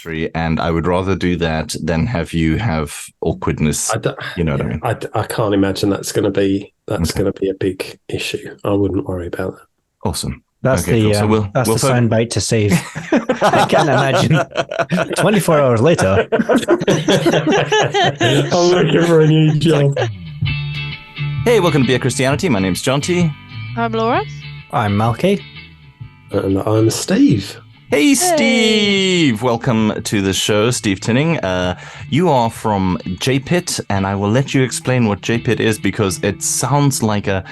history, and I would rather do that than have you have awkwardness. You know what I mean? I can't imagine that's going to be a big issue. I wouldn't worry about that. Awesome. That's the soundbite to save. I can't imagine. 24 hours later. I'm looking for a new job. Hey, welcome to Beer Christianity. My name's John T. I'm Laura. I'm Malky. And I'm Steve. Hey, Steve! Welcome to the show, Steve Tinning. You are from JPIT, and I will let you explain what JPIT is because it sounds like it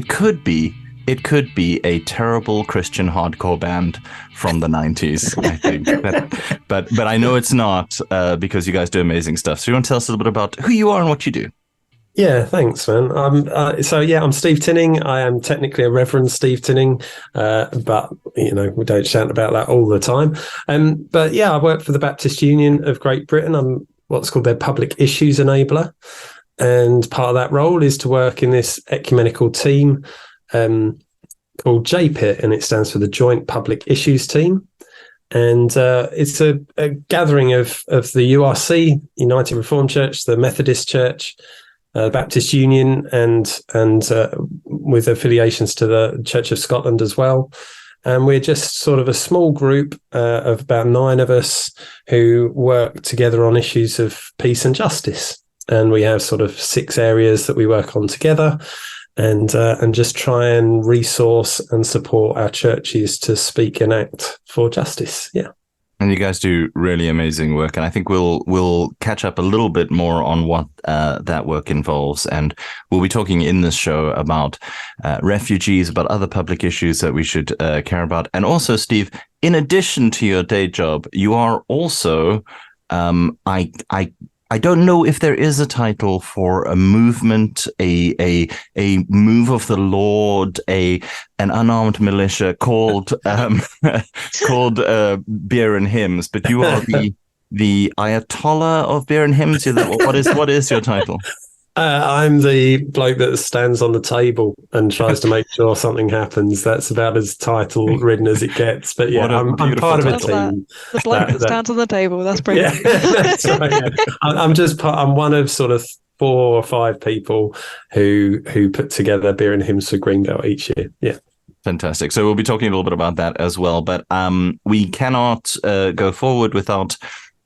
could be a terrible Christian hardcore band from the 90s, I think. But I know it's not because you guys do amazing stuff. So you want to tell us a little bit about who you are and what you do? Yeah, thanks, man. I'm Steve Tinning. I am technically a Reverend Steve Tinning, but we don't shout about that all the time. But yeah, I work for the Baptist Union of Great Britain. I'm what's called their public issues enabler, and part of that role is to work in this ecumenical team called JPIT, and it stands for the Joint Public Issues Team. And it's a gathering of the URC, United Reformed Church, the Methodist Church, Baptist Union, and with affiliations to the Church of Scotland as well. And we're just sort of a small group of about 9 of us who work together on issues of peace and justice. And we have sort of 6 areas that we work on together, and just try and resource and support our churches to speak and act for justice. Yeah. And you guys do really amazing work, and I think we'll catch up a little bit more on what that work involves, and we'll be talking in this show about refugees, about other public issues that we should care about. And also, Steve, in addition to your day job, you are also I don't know if there is a title for a movement, a move of the Lord, an unarmed militia called Beer and Hymns, but you are the Ayatollah of Beer and Hymns. What is your title? I'm the bloke that stands on the table and tries to make sure something happens. That's about as title ridden as it gets. But yeah, I'm part of a team. The bloke that stands on the table. That's brilliant. Yeah, that's right. Yeah. I'm one of sort of 4 or 5 people who put together Beer and Hymns for Greenbelt each year. Yeah. Fantastic. So we'll be talking a little bit about that as well. But we cannot go forward without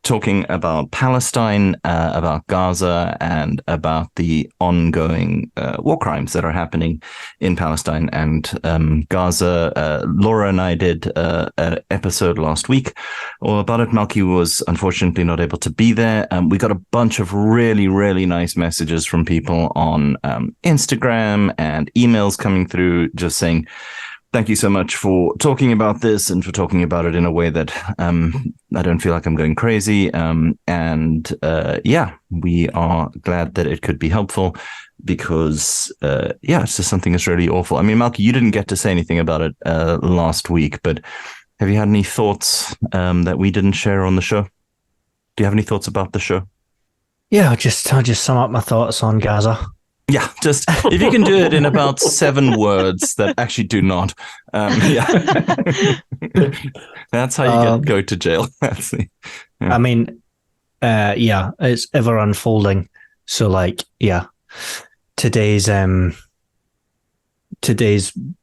talking about Palestine, about Gaza, and about the ongoing war crimes that are happening in Palestine and Gaza. Laura and I did an episode last week all about it. Malky was unfortunately not able to be there. We got a bunch of really, really nice messages from people on Instagram and emails coming through just saying, thank you so much for talking about this and for talking about it in a way that I don't feel like I'm going crazy. We are glad that it could be helpful because, it's just something that's really awful. I mean, Malky, you didn't get to say anything about it last week, but have you had any thoughts that we didn't share on the show? Do you have any thoughts about the show? Yeah, I'll just sum up my thoughts on Gaza. Yeah, just if you can do it in about 7 words that actually do not. That's how you go to jail. I mean, it's ever unfolding. So today's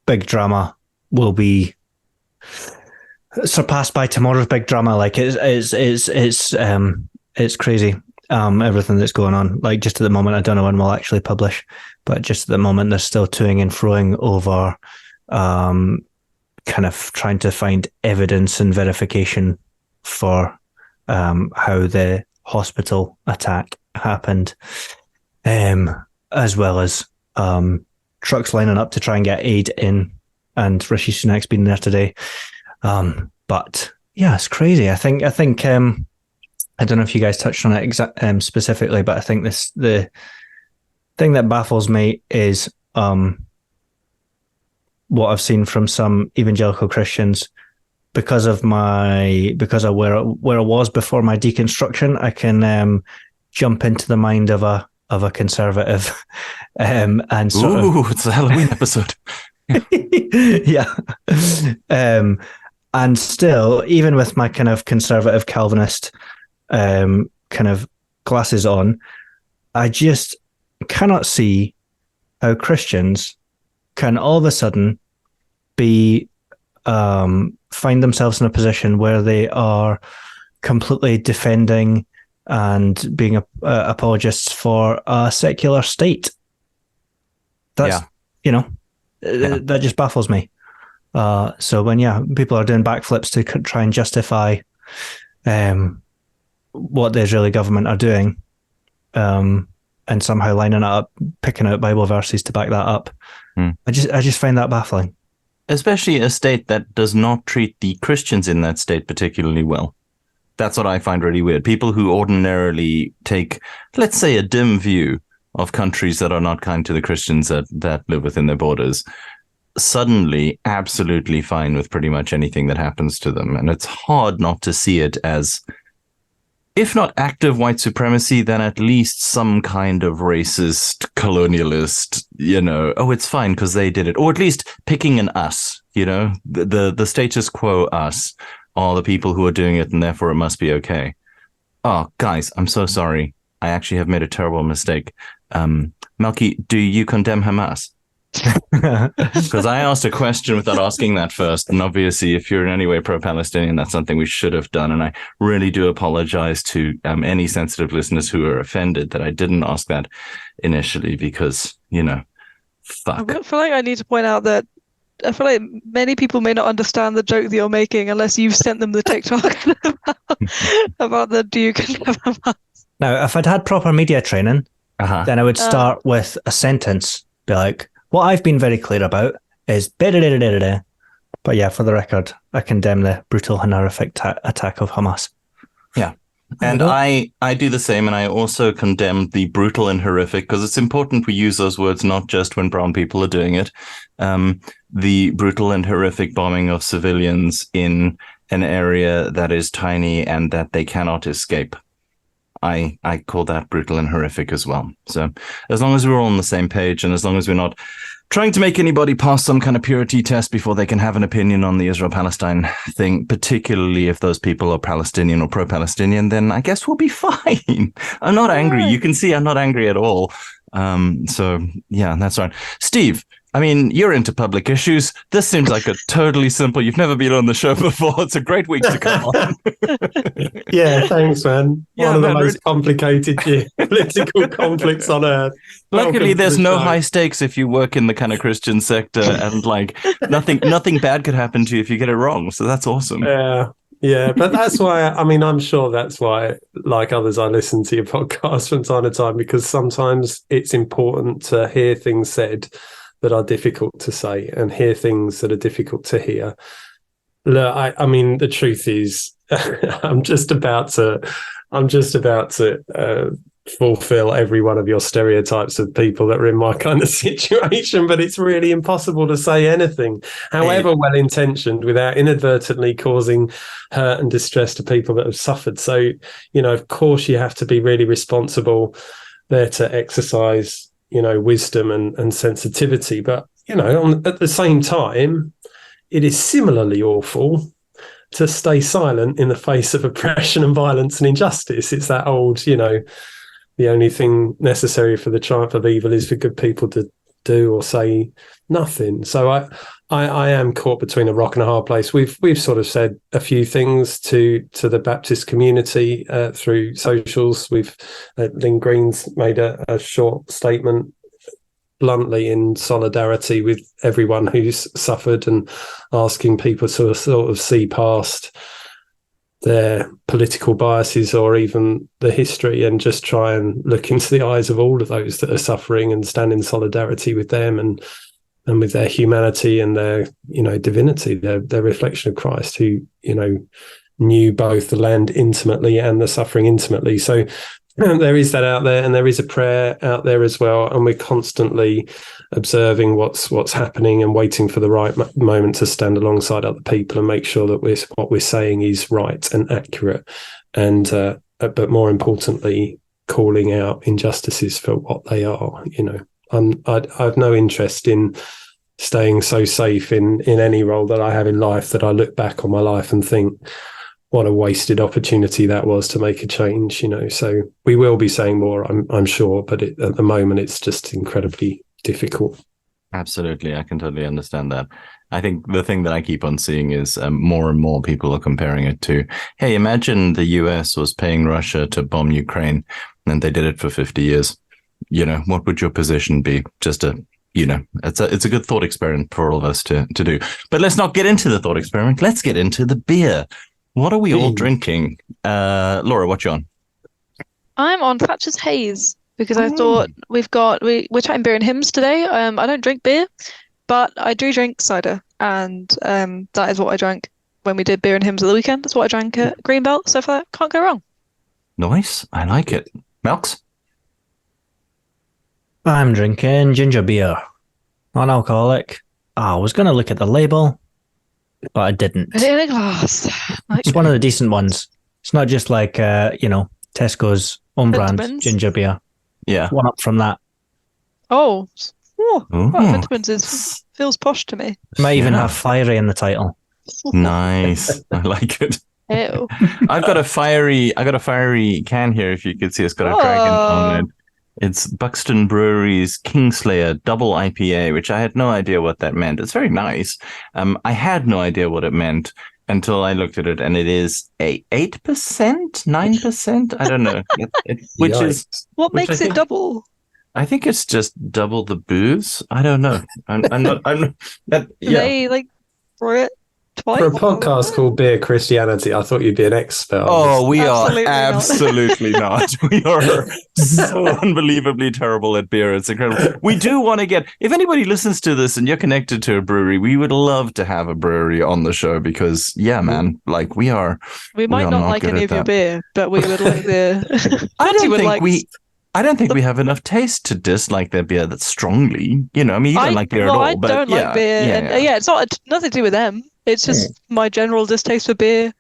big drama will be surpassed by tomorrow's big drama. Like it's crazy. Everything that's going on, like just at the moment, I don't know when we'll actually publish, but just at the moment, they're still toing and froing over, kind of trying to find evidence and verification for how the hospital attack happened, as well as trucks lining up to try and get aid in, and Rishi Sunak's been there today. But yeah, it's crazy. I think. I don't know if you guys touched on it specifically, but I think the thing that baffles me is what I've seen from some evangelical Christians. Because of where I was before my deconstruction, I can jump into the mind of a conservative, and it's a Halloween episode. Yeah, And still, even with my kind of conservative Calvinist kind of glasses on, I just cannot see how Christians can all of a sudden be find themselves in a position where they are completely defending and being apologists for a secular state. That's, that just baffles me. So when, people are doing backflips to try and justify what the Israeli government are doing, and somehow lining it up, picking out Bible verses to back that up, I just find that baffling. Especially a state that does not treat the Christians in that state particularly well. That's what I find really weird. People who ordinarily take, let's say, a dim view of countries that are not kind to the Christians that live within their borders, suddenly absolutely fine with pretty much anything that happens to them. And it's hard not to see it as, if not active white supremacy, then at least some kind of racist, colonialist, it's fine because they did it. Or at least picking an us, the status quo us are the people who are doing it, and therefore it must be okay. Oh, guys, I'm so sorry. I actually have made a terrible mistake. Melky, do you condemn Hamas? Because I asked a question without asking that first, and obviously if you're in any way pro-Palestinian, that's something we should have done, and I really do apologize to any sensitive listeners who are offended that I didn't ask that initially, because fuck. I feel like I need to point out that I feel like many people may not understand the joke that you're making unless you've sent them the TikTok about the do you condemn Hamas. Now, if I'd had proper media training, then I would start with a sentence, be like, what I've been very clear about is da-da-da-da-da-da. But yeah, for the record, I condemn the brutal and horrific attack of Hamas. Yeah. And I do the same, and I also condemn the brutal and horrific, because it's important we use those words not just when brown people are doing it. The brutal and horrific bombing of civilians in an area that is tiny and that they cannot escape. I call that brutal and horrific as well. So as long as we're all on the same page, and as long as we're not trying to make anybody pass some kind of purity test before they can have an opinion on the Israel-Palestine thing, particularly if those people are Palestinian or pro-Palestinian, then I guess we'll be fine. I'm not angry. You can see I'm not angry at all. So yeah, that's right. Steve, I mean, you're into public issues. This seems like a totally simple. You've never been on the show before. It's a great week to come on. Yeah, thanks, man. One of the most complicated political conflicts on earth. Luckily, there's no high stakes if you work in the kind of Christian sector, and nothing bad could happen to you if you get it wrong. So that's awesome. Yeah, but that's why, I'm sure that's why, like others, I listen to your podcast from time to time, because sometimes it's important to hear things said that are difficult to say and hear things that are difficult to hear. Look, I mean, the truth is, I'm just about to fulfill every one of your stereotypes of people that are in my kind of situation, but it's really impossible to say anything, however well-intentioned, without inadvertently causing hurt and distress to people that have suffered. So, of course, you have to be really responsible there to exercise wisdom and sensitivity. But, at the same time, it is similarly awful to stay silent in the face of oppression and violence and injustice. It's that old, the only thing necessary for the triumph of evil is for good people to do or say nothing. So I am caught between a rock and a hard place. We've sort of said a few things to the Baptist community through socials. Lynn Green's made a short statement bluntly in solidarity with everyone who's suffered, and asking people to sort of see past their political biases or even the history, and just try and look into the eyes of all of those that are suffering and stand in solidarity with them and with their humanity and their divinity, their reflection of Christ, who knew both the land intimately and the suffering intimately. So there is that out there, and there is a prayer out there as well, and we're constantly observing what's happening and waiting for the right moment to stand alongside other people and make sure that what we're saying is right and accurate, and but more importantly, calling out injustices for what they are. I have no interest in staying so safe in any role that I have in life that I look back on my life and think, what a wasted opportunity that was to make a change, So we will be saying more, I'm sure, but at the moment it's just incredibly difficult. Absolutely, I can totally understand that. I think the thing that I keep on seeing is more and more people are comparing it to, hey, imagine the US was paying Russia to bomb Ukraine and they did it for 50 years. What would your position be? Just it's a good thought experiment for all of us to do. But let's not get into the thought experiment. Let's get into the beer. What are we all drinking? Laura, what you on? I'm on Thatcher's Haze because I thought we're chatting beer and hymns today. I don't drink beer, but I do drink cider, and that is what I drank when we did beer and hymns at the weekend. That's what I drank at Greenbelt, so for that, can't go wrong. Nice, I like it. Melks? I'm drinking ginger beer, non-alcoholic. I was going to look at the label, but I didn't. Put it in a glass. It's one of the decent ones. It's not just like, Tesco's own brand ginger beer. Yeah. One up from that. Oh, Vitamins feels posh to me. Might even have fiery in the title. Nice. I like it. Ew. I got a fiery can here. If you could see, it's got a dragon on it. It's Buxton Brewery's Kingslayer Double IPA, which I had no idea what that meant. It's very nice. I had no idea what it meant until I looked at it, and it is a 8%, 9%. I don't know. What makes it double? I think it's just double the booze. I don't know. I'm not. They for it twice. For a podcast called Beer Christianity, I thought you'd be an expert. Oh, we Absolutely are absolutely not. We are so unbelievably terrible at beer. It's incredible. We do want to get, if anybody listens to this and you're connected to a brewery, we would love to have a brewery on the show because, yeah, man, we are. We might not like any of your beer, but we would like the. I don't think we have enough taste to dislike their beer that strongly. You don't like beer at all. I don't like beer. It's not nothing to do with them. It's just my general distaste for beer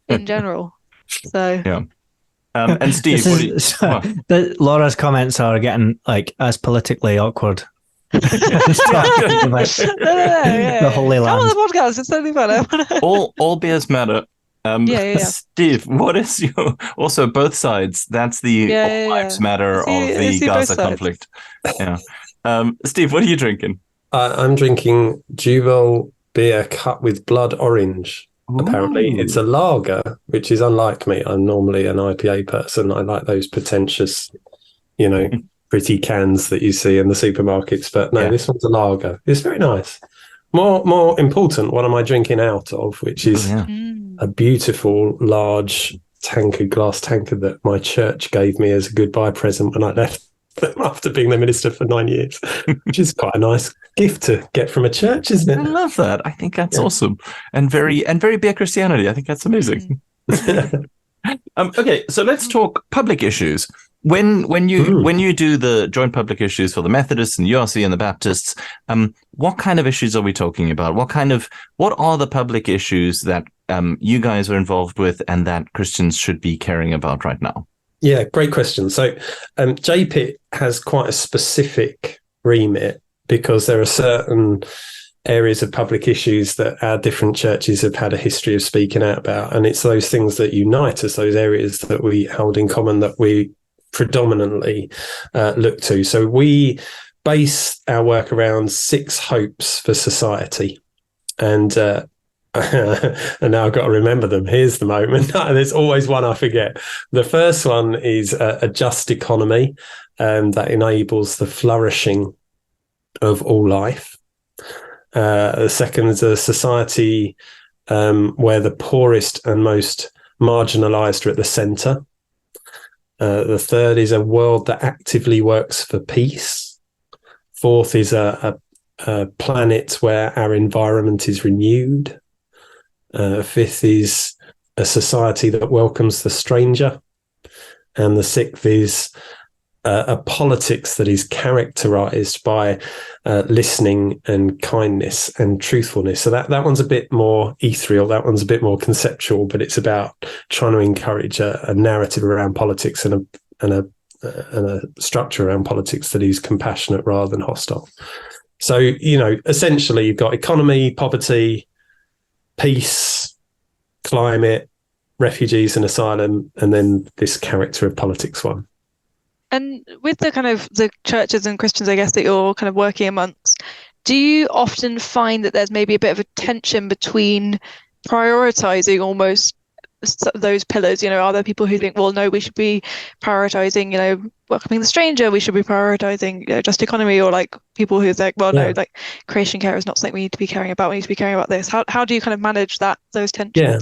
in general. So yeah. And Steve, Laura's comments are getting as politically awkward. The Holy Land. Come on the podcast. It's totally fun. All beers matter. Steve, what is your also both sides? That's the all lives matter of the Gaza conflict. Yeah. Steve, what are you drinking? I'm drinking Jubel beer cut with blood orange. Ooh. Apparently, it's a lager, which is unlike me. I'm normally an IPA person. I like those pretentious, pretty cans that you see in the supermarkets. But no, This one's a lager. It's very nice. More important, what am I drinking out of? Which is a beautiful large glass tanker that my church gave me as a goodbye present when I left them after being the minister for 9 years, which is quite a nice gift to get from a church, isn't it? I love that. I think that's awesome and very beer Christianity. I think that's amazing. Okay, so let's talk public issues. When you do the joint public issues for the Methodists and URC and the Baptists, what kind of issues are we talking about? What are the public issues that you guys are involved with and that Christians should be caring about right now? Yeah, great question. So JPIT has quite a specific remit because there are certain areas of public issues that our different churches have had a history of speaking out about. And it's those things that unite us, those areas that we hold in common that we predominantly look to. So we base our work around 6 hopes for society. And and now I've got to remember them. Here's the moment. There's always one I forget. The first one is a just economy that enables the flourishing of all life. The second is a society where the poorest and most marginalized are at the center. The third is a world that actively works for peace. Fourth is a planet where our environment is renewed. Fifth is a society that welcomes the stranger. And the sixth is a politics that is characterized by listening and kindness and truthfulness. So that one's a bit more ethereal. That one's a bit more conceptual, but it's about trying to encourage a narrative around politics and a structure around politics that is compassionate rather than hostile. So, you know, essentially you've got economy, poverty, peace, climate, refugees and asylum, and then this character of politics one. And with the kind of the churches and Christians, I guess, that you're kind of working amongst, do you often find that there's maybe a bit of a tension between prioritizing almost those pillars? You know, are there people who think, well, no, we should be prioritizing, you know, welcoming the stranger, we should be prioritizing, you know, just economy, or like people who think, well, no, like creation care is not something we need to be caring about, we need to be caring about this. How do you kind of manage those tensions? Yeah.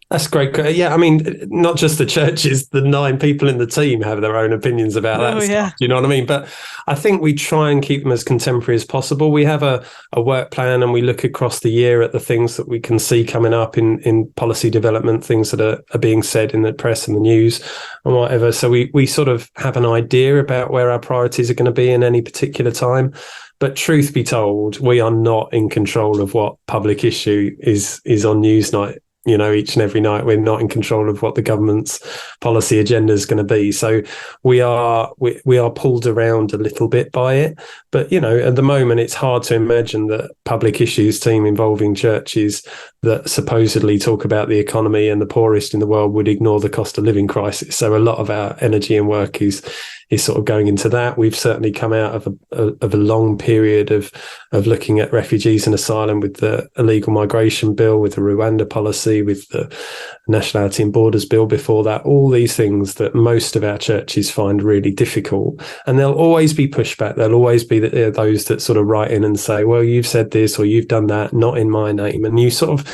That's great. Yeah, I mean, not just the churches, the 9 people in the team have their own opinions about that stuff. Do you know what I mean? But I think we try and keep them as contemporary as possible. We have a work plan, and we look across the year at the things that we can see coming up in policy development, things that are being said in the press and the news and whatever. So we sort of have an idea about where our priorities are going to be in any particular time. But truth be told, we are not in control of what public issue is on Newsnight. You know, each and every night, we're not in control of what the government's policy agenda is going to be. So we are pulled around a little bit by it. But, you know, at the moment, it's hard to imagine that public issues team involving churches that supposedly talk about the economy and the poorest in the world would ignore the cost of living crisis. So a lot of our energy and work is sort of going into that. We've certainly come out of a long period of looking at refugees and asylum with the illegal migration bill, with the Rwanda policy, with the nationality and borders bill before that, all these things that most of our churches find really difficult. And there'll always be pushback. There'll always be those that sort of write in and say, well, you've said this or you've done that, not in my name. And you sort of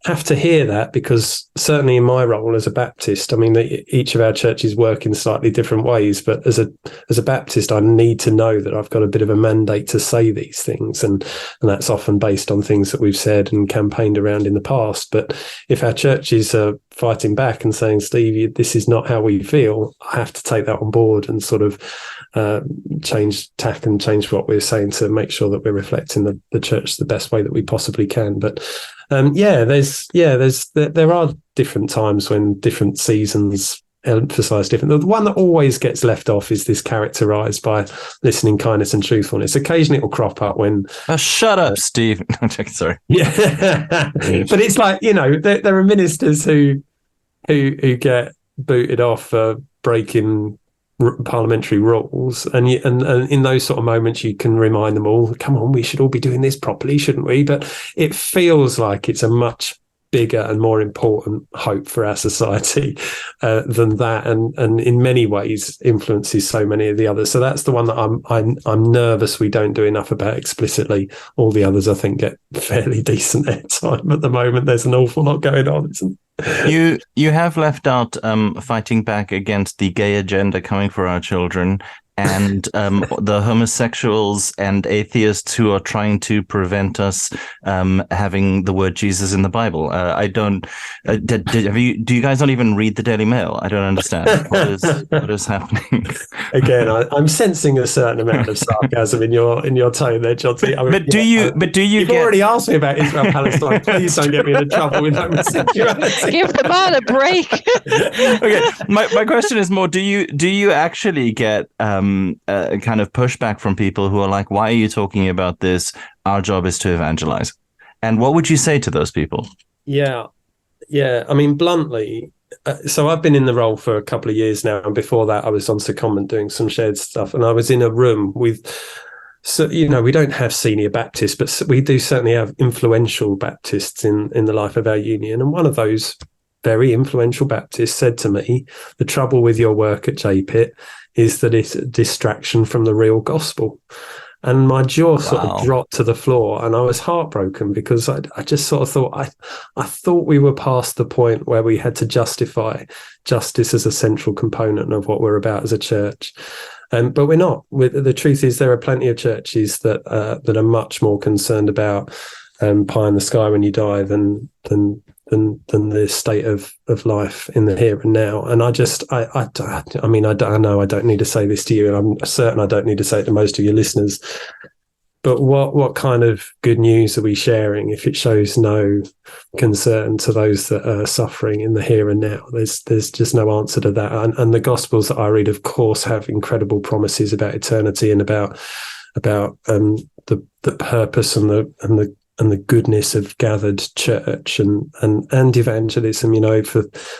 have to hear that, because certainly in my role as a Baptist, I mean, each of our churches work in slightly different ways, but as a Baptist, I need to know that I've got a bit of a mandate to say these things, and that's often based on things that we've said and campaigned around in the past. But if our churches are fighting back and saying, Steve, this is not how we feel, I have to take that on board and sort of change tack and change what we're saying to make sure that we're reflecting the church the best way that we possibly can. But there are different times when different seasons emphasize different. The one that always gets left off is this characterized by listening, kindness and truthfulness. Occasionally it will crop up when shut up, Steve. Sorry. Yeah. But it's like, you know, there are ministers who get booted off for breaking parliamentary rules, and in those sort of moments you can remind them all, come on, we should all be doing this properly, shouldn't we? But it feels like it's a much bigger and more important hope for our society than that, and in many ways influences so many of the others. So that's the one that I'm nervous we don't do enough about explicitly. All the others I think get fairly decent airtime at the moment. There's an awful lot going on, isn't there? You have left out fighting back against the gay agenda coming for our children, and the homosexuals and atheists who are trying to prevent us having the word Jesus in the Bible. I don't. Do you guys not even read the Daily Mail? I don't understand what is happening. Again, I'm sensing a certain amount of sarcasm in your tone there, John. I mean, You've already asked me about Israel Palestine. Please don't get me into trouble with homosexuality. Give the man a break. Okay, my question is more: do you actually get kind of pushback from people who are like, why are you talking about this? Our job is to evangelize. And what would you say to those people? Yeah. I mean, bluntly, so I've been in the role for a couple of years now. And before that, I was on secondment doing some shared stuff. And I was in a room with, so, you know, we don't have senior Baptists, but we do certainly have influential Baptists in the life of our union. And one of those very influential Baptists said to me, the trouble with your work at JPIT is that it's a distraction from the real gospel. And my jaw sort of dropped to the floor, and I was heartbroken, because I just sort of thought, I thought we were past the point where we had to justify justice as a central component of what we're about as a church. But we're not. The truth is, there are plenty of churches that are much more concerned about pie in the sky when you die than the state of life in the here and now. And I know I don't need to say this to you, and I'm certain I don't need to say it to most of your listeners, but what kind of good news are we sharing if it shows no concern to those that are suffering in the here and now? There's just no answer to that. And the Gospels that I read, of course, have incredible promises about eternity and about about the purpose and the goodness of gathered church and evangelism.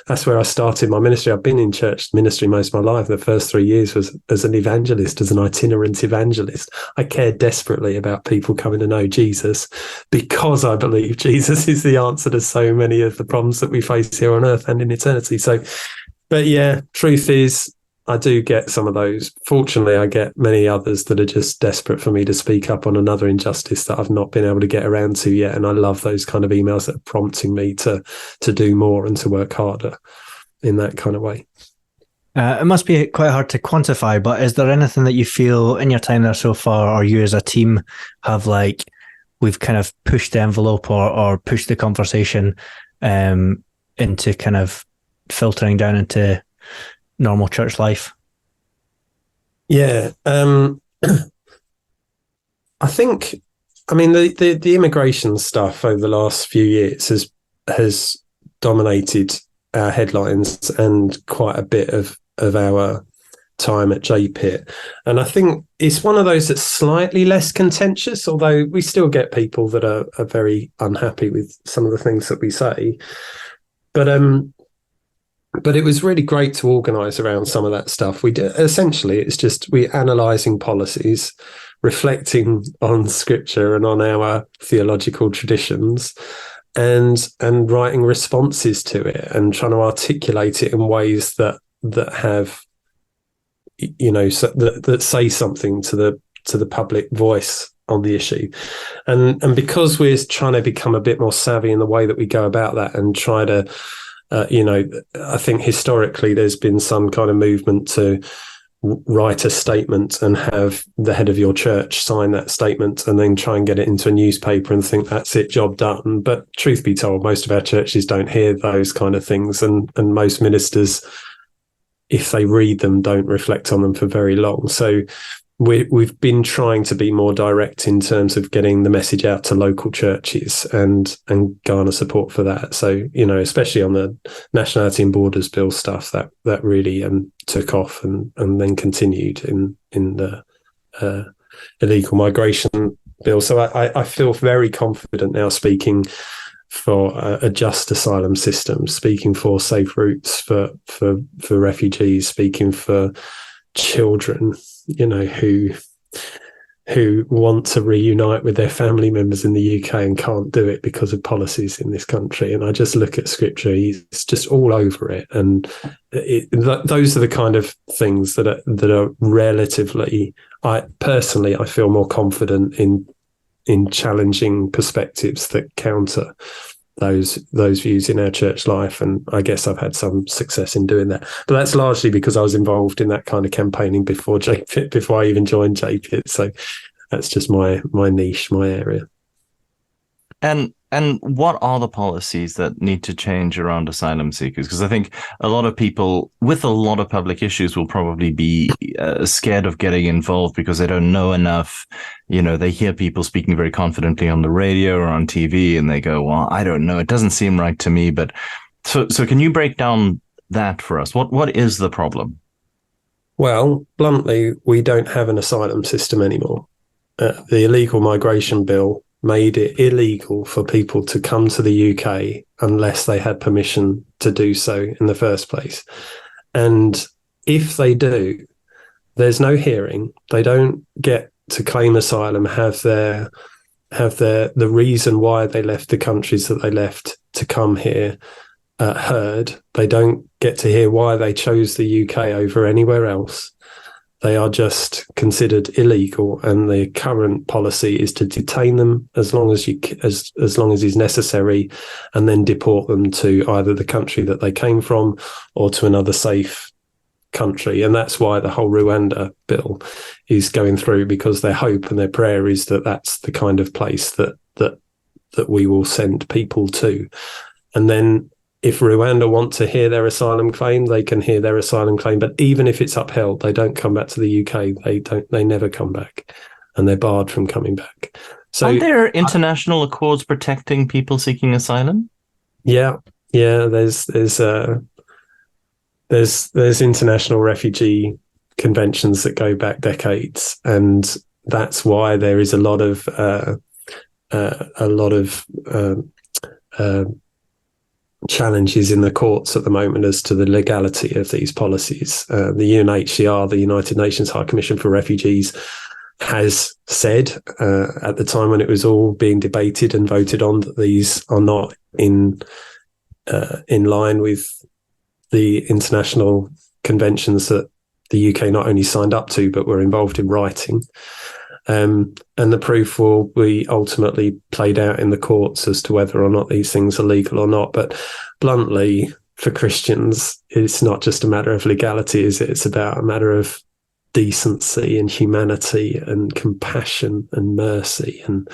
That's where I started my ministry. I've been in church ministry most of my life. The first 3 years was as an evangelist, as an itinerant evangelist. I care desperately about people coming to know Jesus, because I believe Jesus is the answer to so many of the problems that we face here on earth and in eternity. So, but yeah, truth is, I do get some of those. Fortunately, I get many others that are just desperate for me to speak up on another injustice that I've not been able to get around to yet. And I love those kind of emails that are prompting me to do more and to work harder in that kind of way. It must be quite hard to quantify, but is there anything that you feel in your time there so far, or you as a team have we've kind of pushed the envelope or pushed the conversation into kind of filtering down into normal church life? Yeah. I mean, the immigration stuff over the last few years has dominated our headlines and quite a bit of our time at JPIT. And I think it's one of those that's slightly less contentious, although we still get people that are very unhappy with some of the things that we say. But it was really great to organise around some of that stuff. We're analysing policies, reflecting on scripture and on our theological traditions, and writing responses to it and trying to articulate it in ways that have, that say something to the public voice on the issue. And because we're trying to become a bit more savvy in the way that we go about that and try to I think historically there's been some kind of movement to write a statement and have the head of your church sign that statement and then try and get it into a newspaper and think that's it, job done. But truth be told, most of our churches don't hear those kind of things, and most ministers, if they read them, don't reflect on them for very long. So we've been trying to be more direct in terms of getting the message out to local churches and garner support for that. So, especially on the Nationality and Borders Bill stuff, that really took off and then continued in the illegal migration bill. So I feel very confident now speaking for a just asylum system, speaking for safe routes for refugees, speaking for children, who want to reunite with their family members in the UK and can't do it because of policies in this country. And I just look at scripture, he's just all over it. And those are the kind of things that are relatively, I feel more confident in challenging perspectives that counter those views in our church life. And I guess I've had some success in doing that, but that's largely because I was involved in that kind of campaigning before JPIT, before I even joined JPIT. So that's just my niche, my area. And what are the policies that need to change around asylum seekers? Because I think a lot of people with a lot of public issues will probably be scared of getting involved because they don't know enough. They hear people speaking very confidently on the radio or on TV and they go, well, I don't know. It doesn't seem right to me. But so can you break down that for us? What is the problem? Well, bluntly, we don't have an asylum system anymore. The illegal migration bill made it illegal for people to come to the UK unless they had permission to do so in the first place. And if they do, there's no hearing. They don't get to claim asylum, have the reason why they left the countries that they left to come here heard. They don't get to hear why they chose the UK over anywhere else. They are just considered illegal, and the current policy is to detain them as long as is necessary, and then deport them to either the country that they came from or to another safe country. And that's why the whole Rwanda bill is going through, because their hope and their prayer is that that's the kind of place that we will send people to. And then if Rwanda want to hear their asylum claim, they can hear their asylum claim. But even if it's upheld, they don't come back to the UK. They never come back, and they're barred from coming back. So, are there international accords protecting people seeking asylum? Yeah. There's international refugee conventions that go back decades, and that's why there is a lot of challenges in the courts at the moment as to the legality of these policies. The UNHCR, the United Nations High Commission for Refugees, has said at the time when it was all being debated and voted on that these are not in line with the international conventions that the UK not only signed up to but were involved in writing. And the proof will be ultimately played out in the courts as to whether or not these things are legal or not. But bluntly, for Christians, it's not just a matter of legality, is it? It's about a matter of decency and humanity and compassion and mercy. And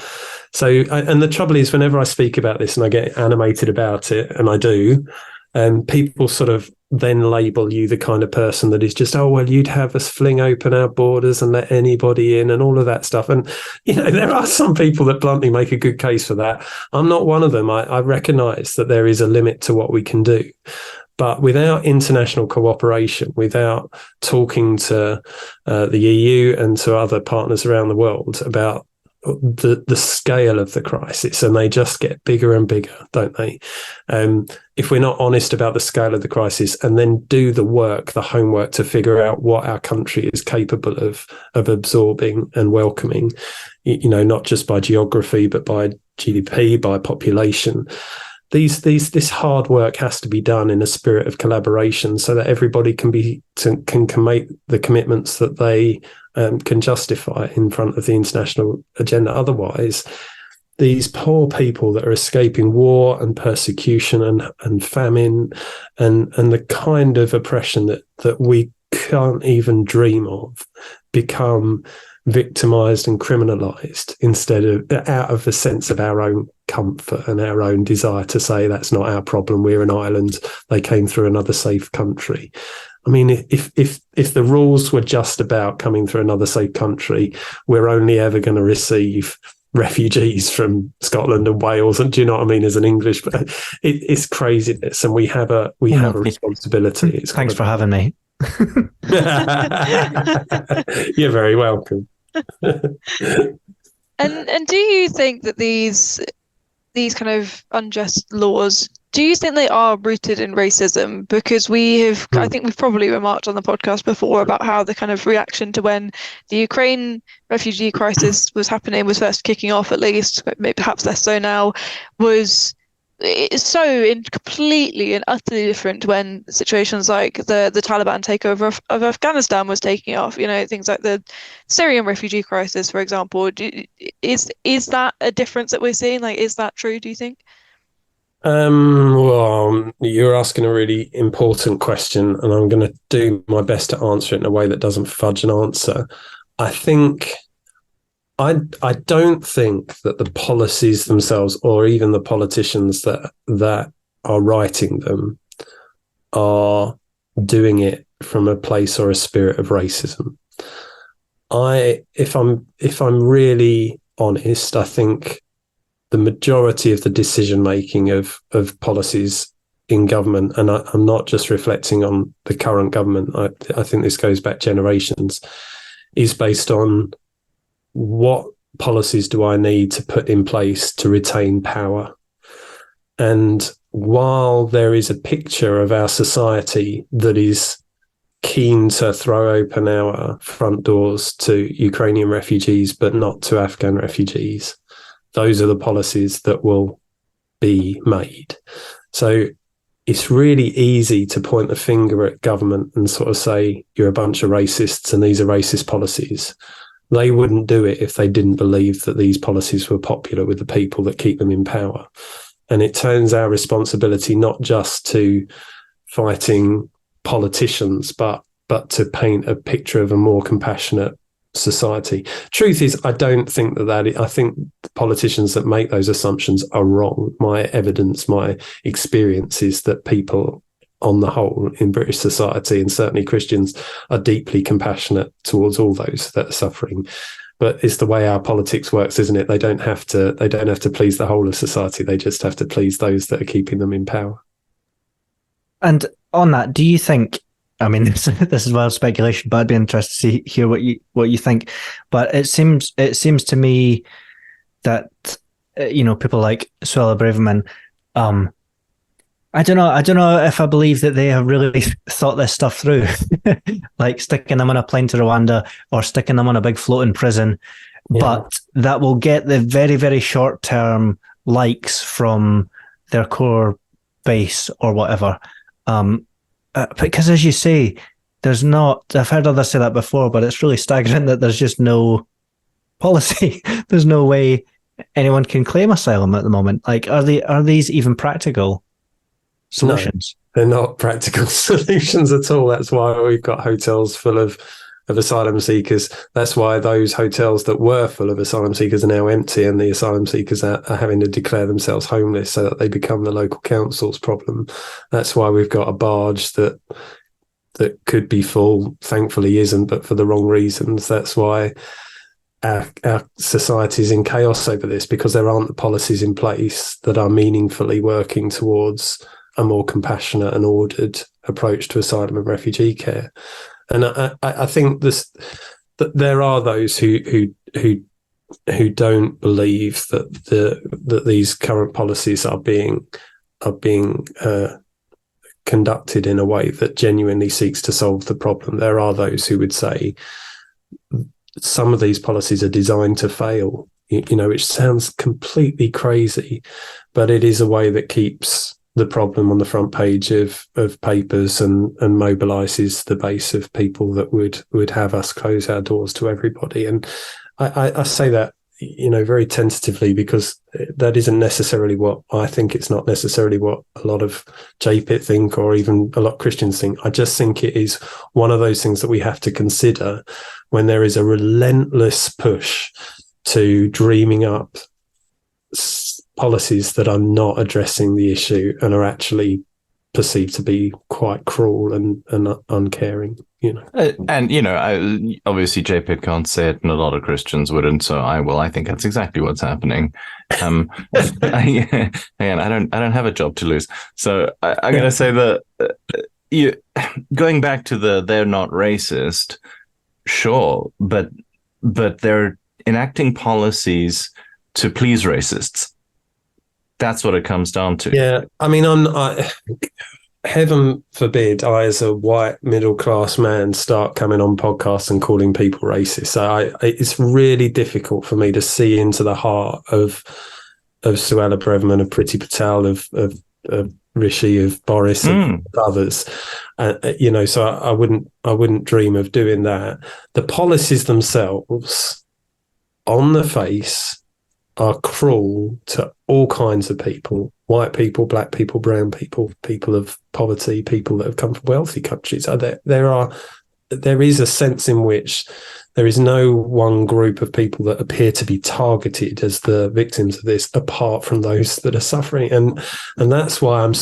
so, and the trouble is, whenever I speak about this and I get animated about it, and I do, people sort of then label you the kind of person that is just, oh, well, you'd have us fling open our borders and let anybody in and all of that stuff. And, there are some people that bluntly make a good case for that. I'm not one of them. I recognise that there is a limit to what we can do. But without international cooperation, without talking to the EU and to other partners around the world about the scale of the crisis, and they just get bigger and bigger, don't they? If we're not honest about the scale of the crisis and then do the work, the homework to figure out what our country is capable of absorbing and welcoming, not just by geography, but by GDP, by population. This hard work has to be done in a spirit of collaboration so that everybody can make the commitments that they can justify in front of the international agenda. Otherwise, these poor people that are escaping war and persecution and famine and the kind of oppression that we can't even dream of become victimized and criminalized instead of out of the sense of our own comfort and our own desire to say that's not our problem, we're an island, they came through another safe country. I mean, if the rules were just about coming through another safe country, we're only ever going to receive refugees from Scotland and Wales, and do you know what I mean, as an English, but it's craziness, and we have a responsibility. Thanks for having me. You're very welcome. And do you think that these kind of unjust laws, do you think they are rooted in racism? Because I think we've probably remarked on the podcast before about how the kind of reaction to when the Ukraine refugee crisis was first kicking off, at least, maybe perhaps less so now, was completely and utterly different when situations like the Taliban takeover of Afghanistan was taking off. Things like the Syrian refugee crisis, for example. Is that a difference that we're seeing? Like, is that true, do you think? Well, you're asking a really important question, and I'm going to do my best to answer it in a way that doesn't fudge an answer. I don't think that the policies themselves, or even the politicians that are writing them, are doing it from a place or a spirit of racism. If I'm really honest, I think the majority of the decision making of policies in government, and I'm not just reflecting on the current government, I think this goes back generations, is based on what policies do I need to put in place to retain power. And while there is a picture of our society that is keen to throw open our front doors to Ukrainian refugees, but not to Afghan refugees, those are the policies that will be made. So it's really easy to point the finger at government and sort of say, you're a bunch of racists and these are racist policies. They wouldn't do it if they didn't believe that these policies were popular with the people that keep them in power. And it turns our responsibility not just to fighting politicians, but to paint a picture of a more compassionate society. Truth is, I don't think I think the politicians that make those assumptions are wrong. My evidence, my experience is that people on the whole in British society, and certainly Christians, are deeply compassionate towards all those that are suffering. But it's the way our politics works, isn't it? They don't have to please the whole of society. They just have to please those that are keeping them in power. And on that, do you think I mean, this is wild speculation, but I'd be interested to hear what you think. But it seems to me that people like Suella Braverman, I don't know if I believe that they have really thought this stuff through, like sticking them on a plane to Rwanda or sticking them on a big floating prison, but that will get the very, very short term likes from their core base or whatever. Because as you say, I've heard others say that before, but it's really staggering that there's just no policy. There's no way anyone can claim asylum at the moment. Like, are these even practical solutions? No, they're not practical solutions at all. That's why we've got hotels full of asylum seekers. That's why those hotels that were full of asylum seekers are now empty, and the asylum seekers are having to declare themselves homeless so that they become the local council's problem. That's why we've got a barge that could be full, thankfully isn't, but for the wrong reasons. That's why our society is in chaos over this, because there aren't the policies in place that are meaningfully working towards a more compassionate and ordered approach to asylum and refugee care. And I think that there are those who don't believe that these current policies are being conducted in a way that genuinely seeks to solve the problem. There are those who would say some of these policies are designed to fail, which sounds completely crazy, but it is a way that keeps the problem on the front page of papers and mobilises the base of people that would have us close our doors to everybody. And I say that, very tentatively, because that isn't necessarily what I think. It's not necessarily what a lot of JPIT think, or even a lot of Christians think. I just think it is one of those things that we have to consider when there is a relentless push to dreaming up policies that are not addressing the issue and are actually perceived to be quite cruel and uncaring. Obviously JPIT can't say it, and a lot of Christians wouldn't. So I think that's exactly what's happening. Again, I don't have a job to lose. So I'm going to say that going back to they're not racist, sure, but they're enacting policies to please racists. That's what it comes down to. Yeah, I mean, heaven forbid I, as a white middle-class man, start coming on podcasts and calling people racist. So it's really difficult for me to see into the heart of Suella Braverman, of Priti Patel, of Rishi, of Boris, and others. So I wouldn't dream of doing that. The policies themselves, on the face, are cruel to all kinds of people: white people, black people, brown people, people of poverty, people that have come from wealthy countries. There is a sense in which there is no one group of people that appear to be targeted as the victims of this, apart from those that are suffering. And that's why I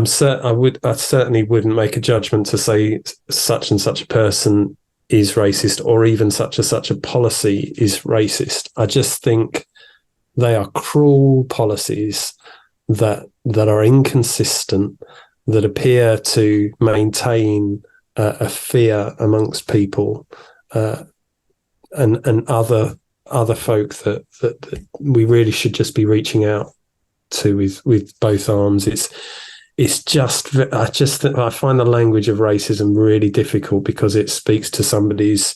certainly wouldn't make a judgment to say such and such a person is racist, or even such a policy is racist. I just think they are cruel policies that are inconsistent, that appear to maintain a fear amongst people and other folk that we really should just be reaching out to with both arms. It's just, I find the language of racism really difficult, because it speaks to somebody's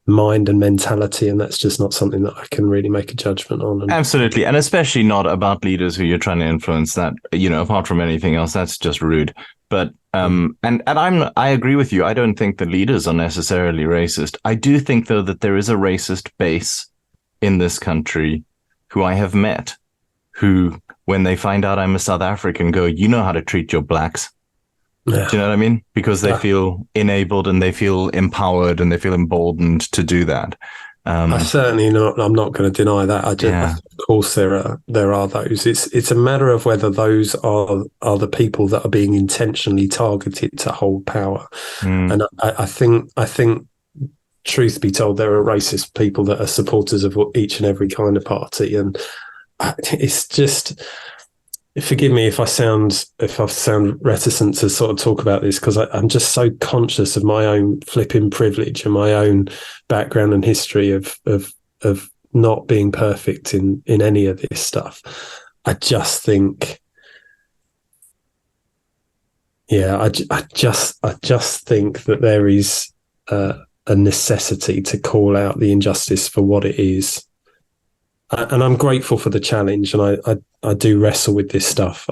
mind and mentality, and that's just not something that I can really make a judgment on. Absolutely, and especially not about leaders who you're trying to influence. That, apart from anything else, that's just rude. But and I agree with you. I don't think the leaders are necessarily racist. I do think, though, that there is a racist base in this country who I have met, who, when they find out I'm a South African, go, you know how to treat your blacks. Yeah. Do you know what I mean? Because they feel enabled, and they feel empowered, and they feel emboldened to do that. I'm not going to deny that. Of course, there are those. It's a matter of whether those are the people that are being intentionally targeted to hold power. And I think, truth be told, there are racist people that are supporters of each and every kind of party, and it's just, forgive me if I sound reticent to sort of talk about this, because I'm just so conscious of my own flipping privilege and my own background and history of not being perfect in any of this stuff. I just think, I just think that there is a necessity to call out the injustice for what it is. And I'm grateful for the challenge, and I do wrestle with this stuff.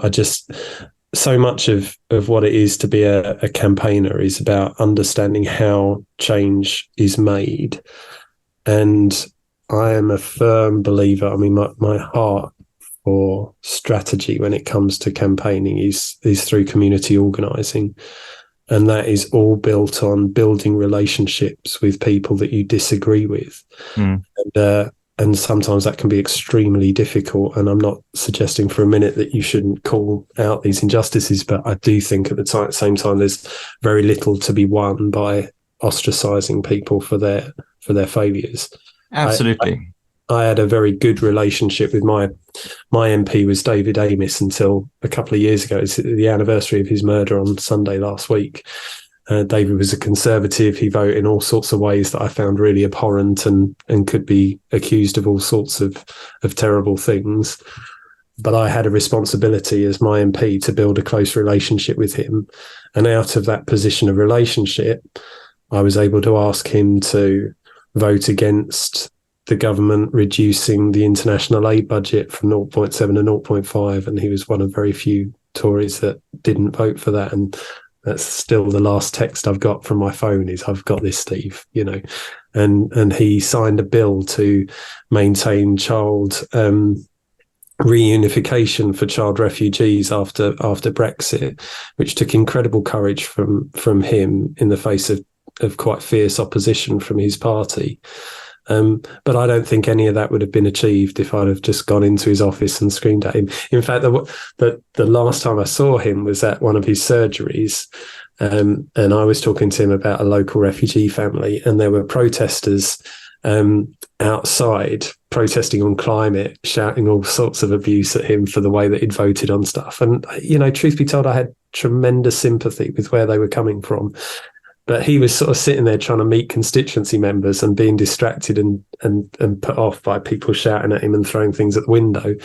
So much of what it is to be a campaigner is about understanding how change is made. And I am a firm believer. I mean, my heart for strategy when it comes to campaigning is through community organising. And that is all built on building relationships with people that you disagree with. And sometimes that can be extremely difficult. And I'm not suggesting for a minute that you shouldn't call out these injustices, but I do think at the same time, there's very little to be won by ostracising people for their failures. Absolutely. I had a very good relationship with my MP was David Amis until a couple of years ago. It's the anniversary of his murder on Sunday last week. David was a Conservative. He voted in all sorts of ways that I found really abhorrent and could be accused of all sorts of terrible things. But I had a responsibility as my MP to build a close relationship with him. And out of that position of relationship, I was able to ask him to vote against the government reducing the international aid budget from 0.7 to 0.5. And he was one of very few Tories that didn't vote for that. And that's still the last text I've got from my phone is, "I've got this, Steve," and he signed a bill to maintain child reunification for child refugees after Brexit, which took incredible courage from him in the face of quite fierce opposition from his party. But I don't think any of that would have been achieved if I'd have just gone into his office and screamed at him. In fact, the last time I saw him was at one of his surgeries, and I was talking to him about a local refugee family, and there were protesters outside protesting on climate, shouting all sorts of abuse at him for the way that he'd voted on stuff. And, truth be told, I had tremendous sympathy with where they were coming from. But he was sort of sitting there trying to meet constituency members and being distracted and put off by people shouting at him and throwing things at the window.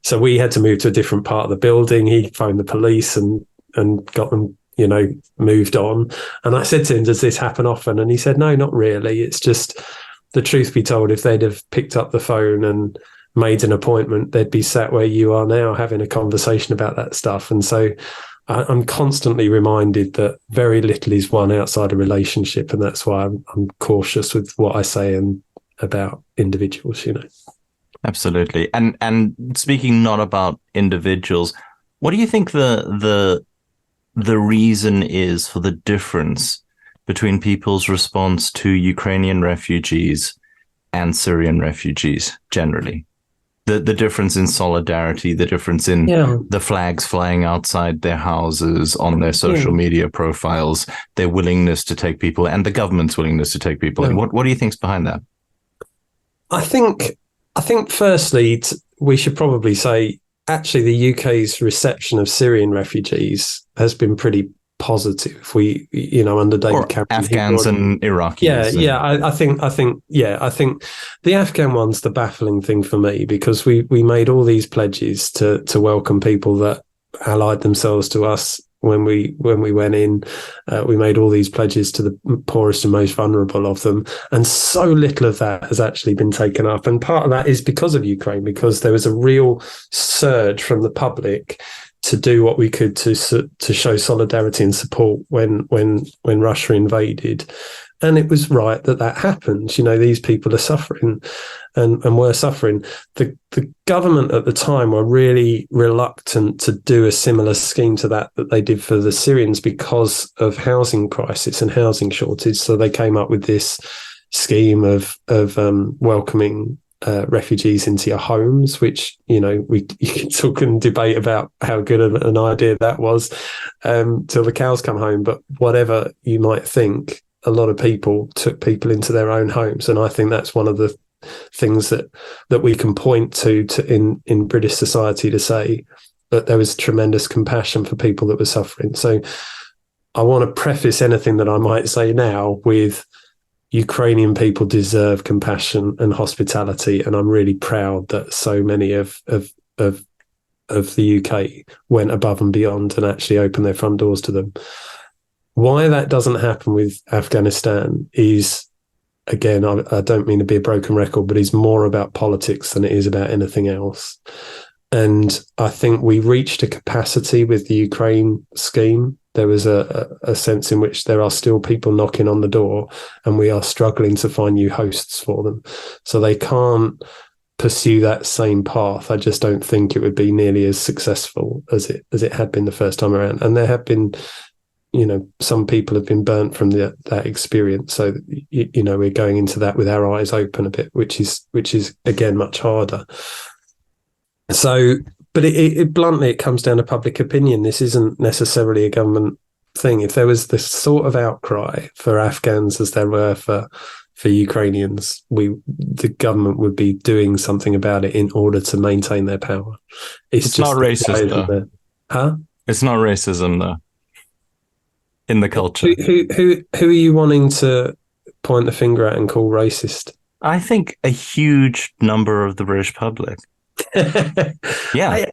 So we had to move to a different part of the building. He phoned the police and got them, moved on. And I said to him, "Does this happen often?" And he said, "No, not really. It's just, the truth be told, if they'd have picked up the phone and made an appointment, they'd be sat where you are now having a conversation about that stuff." And so I'm constantly reminded that very little is won outside a relationship, and that's why I'm cautious with what I say and about individuals. Absolutely. And speaking not about individuals, what do you think the reason is for the difference between people's response to Ukrainian refugees and Syrian refugees generally? The difference in solidarity, the difference in the flags flying outside their houses, on their social media profiles, their willingness to take people, and the government's willingness to take people. And what do you think's behind that? I think firstly, we should probably say, actually, the UK's reception of Syrian refugees has been pretty positive. We, under David Cameron, Afghans and Iraqis. I think the Afghan one's the baffling thing for me, because we made all these pledges to welcome people that allied themselves to us when we went in. We made all these pledges to the poorest and most vulnerable of them, and so little of that has actually been taken up. And part of that is because of Ukraine, because there was a real surge from the public to do what we could to show solidarity and support when Russia invaded. And it was right that happened. These people are suffering and were suffering. The government at the time were really reluctant to do a similar scheme to that they did for the Syrians because of housing crisis and housing shortage. So they came up with this scheme of welcoming refugees into your homes, which you can talk and debate about how good of an idea that was till the cows come home. But whatever you might think, a lot of people took people into their own homes, and I think that's one of the things that we can point to in British society to say that there was tremendous compassion for people that were suffering. So I want to preface anything that I might say now with Ukrainian people deserve compassion and hospitality, and I'm really proud that so many of the UK went above and beyond and actually opened their front doors to them. Why that doesn't happen with Afghanistan is, again, I don't mean to be a broken record, but it's more about politics than it is about anything else. And I think we reached a capacity with the Ukraine scheme. There was a sense in which there are still people knocking on the door, and we are struggling to find new hosts for them. So they can't pursue that same path. I just don't think it would be nearly as successful as it had been the first time around. And there have been, some people have been burnt from that experience. So, we're going into that with our eyes open a bit, which is again much harder. So, but it bluntly, it comes down to public opinion. This isn't necessarily a government thing. If there was this sort of outcry for Afghans as there were for Ukrainians, the government would be doing something about it in order to maintain their power. It's just not racist, though. Huh? It's not racism, though. In the culture. Who are you wanting to point the finger at and call racist? I think a huge number of the British public. Yeah.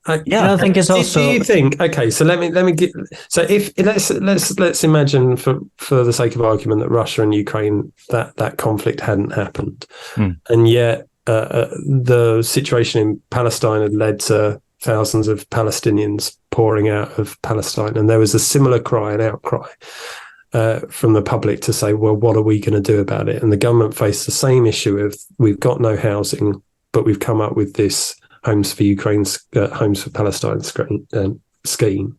I think it's also. Do you think? Okay, so let me get. So if let's imagine for the sake of argument that Russia and Ukraine that conflict hadn't happened, and yet the situation in Palestine had led to thousands of Palestinians pouring out of Palestine, and there was a similar cry and outcry from the public to say, well, what are we going to do about it? And the government faced the same issue of, we've got no housing, but we've come up with this Homes for Ukraine, Homes for Palestine scheme.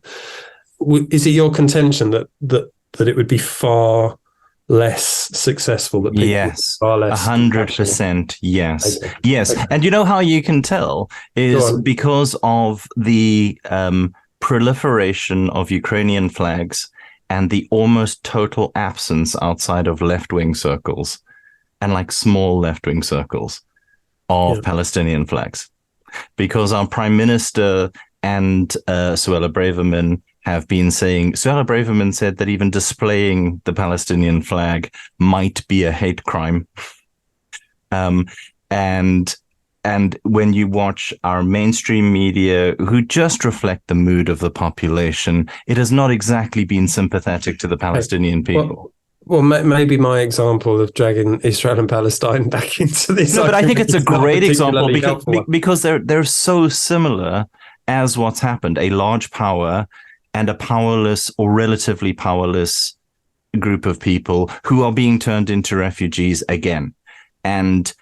Is it your contention that it would be far less successful? That people yes, far less 100%. Yes, okay. Yes. Okay. And you know how you can tell is because of the proliferation of Ukrainian flags and the almost total absence outside of left-wing circles and like small left-wing circles of Palestinian flags. Because our Prime Minister and Suella Braverman have been saying, Suella Braverman said that even displaying the Palestinian flag might be a hate crime. And when you watch our mainstream media, who just reflect the mood of the population, it has not exactly been sympathetic to the Palestinian people. Well, maybe my example of dragging Israel and Palestine back into this. No, but I think it's a great example because they're so similar as what's happened. A large power and a powerless or relatively powerless group of people who are being turned into refugees again. And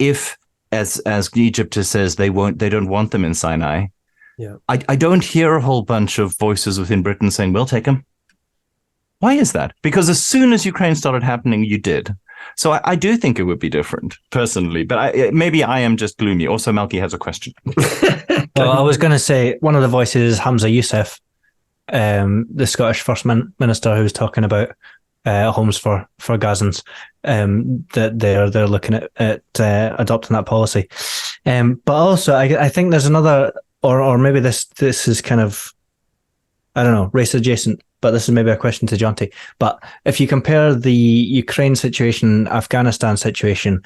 if, as Egypt says, they don't want them in Sinai. Yeah. I don't hear a whole bunch of voices within Britain saying, we'll take them. Why is that? Because as soon as Ukraine started happening, you did. So I do think it would be different, personally. But maybe I am just gloomy. Also, Malky has a question. Well, I was going to say, one of the voices is Hamza Youssef, the Scottish First Minister, who was talking about homes for Gazans, that they're looking at adopting that policy. But also, I think there's another, or maybe this is kind of, I don't know, race adjacent, but this is maybe a question to Jonty. But if you compare the Ukraine situation, Afghanistan situation,